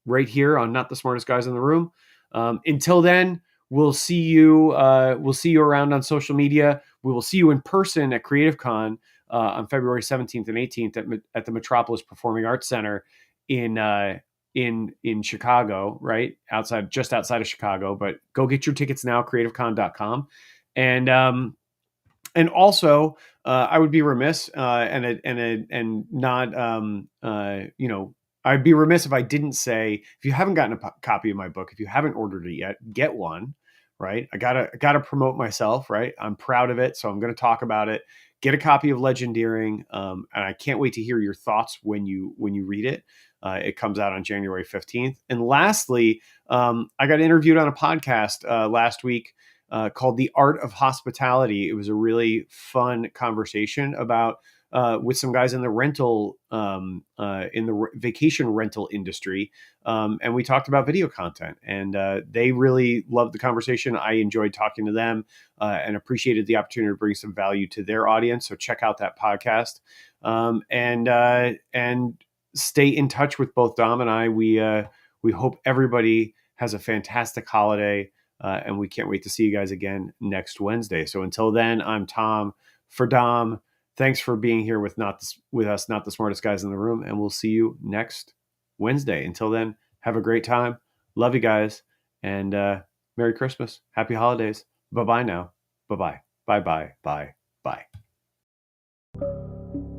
right here on Not the Smartest Guys in the Room. Until then, we'll see you around on social media. We will see you in person at Creative Con on February 17th and 18th at the Metropolis Performing Arts Center in Chicago, right? Just outside of Chicago, but go get your tickets now, creativecon.com. And also, I would be remiss, I'd be remiss if I didn't say, if you haven't gotten a copy of my book, if you haven't ordered it yet, get one, right? I gotta promote myself, right? I'm proud of it, so I'm going to talk about it. Get a copy of Legendeering, and I can't wait to hear your thoughts when you read it. It comes out on January 15th. And lastly, I got interviewed on a podcast last week called The Art of Hospitality. It was a really fun conversation about with some guys in the vacation rental industry, and we talked about video content. And they really loved the conversation. I enjoyed talking to them and appreciated the opportunity to bring some value to their audience. So check out that podcast, and stay in touch with both Dom and I. We hope everybody has a fantastic holiday. And we can't wait to see you guys again next Wednesday. So until then, I'm Tom for Dom. Thanks for being here with us, not the smartest guys in the room. And we'll see you next Wednesday. Until then, have a great time. Love you guys. And Merry Christmas. Happy holidays. Bye-bye now. Bye-bye. Bye-bye. Bye. Bye.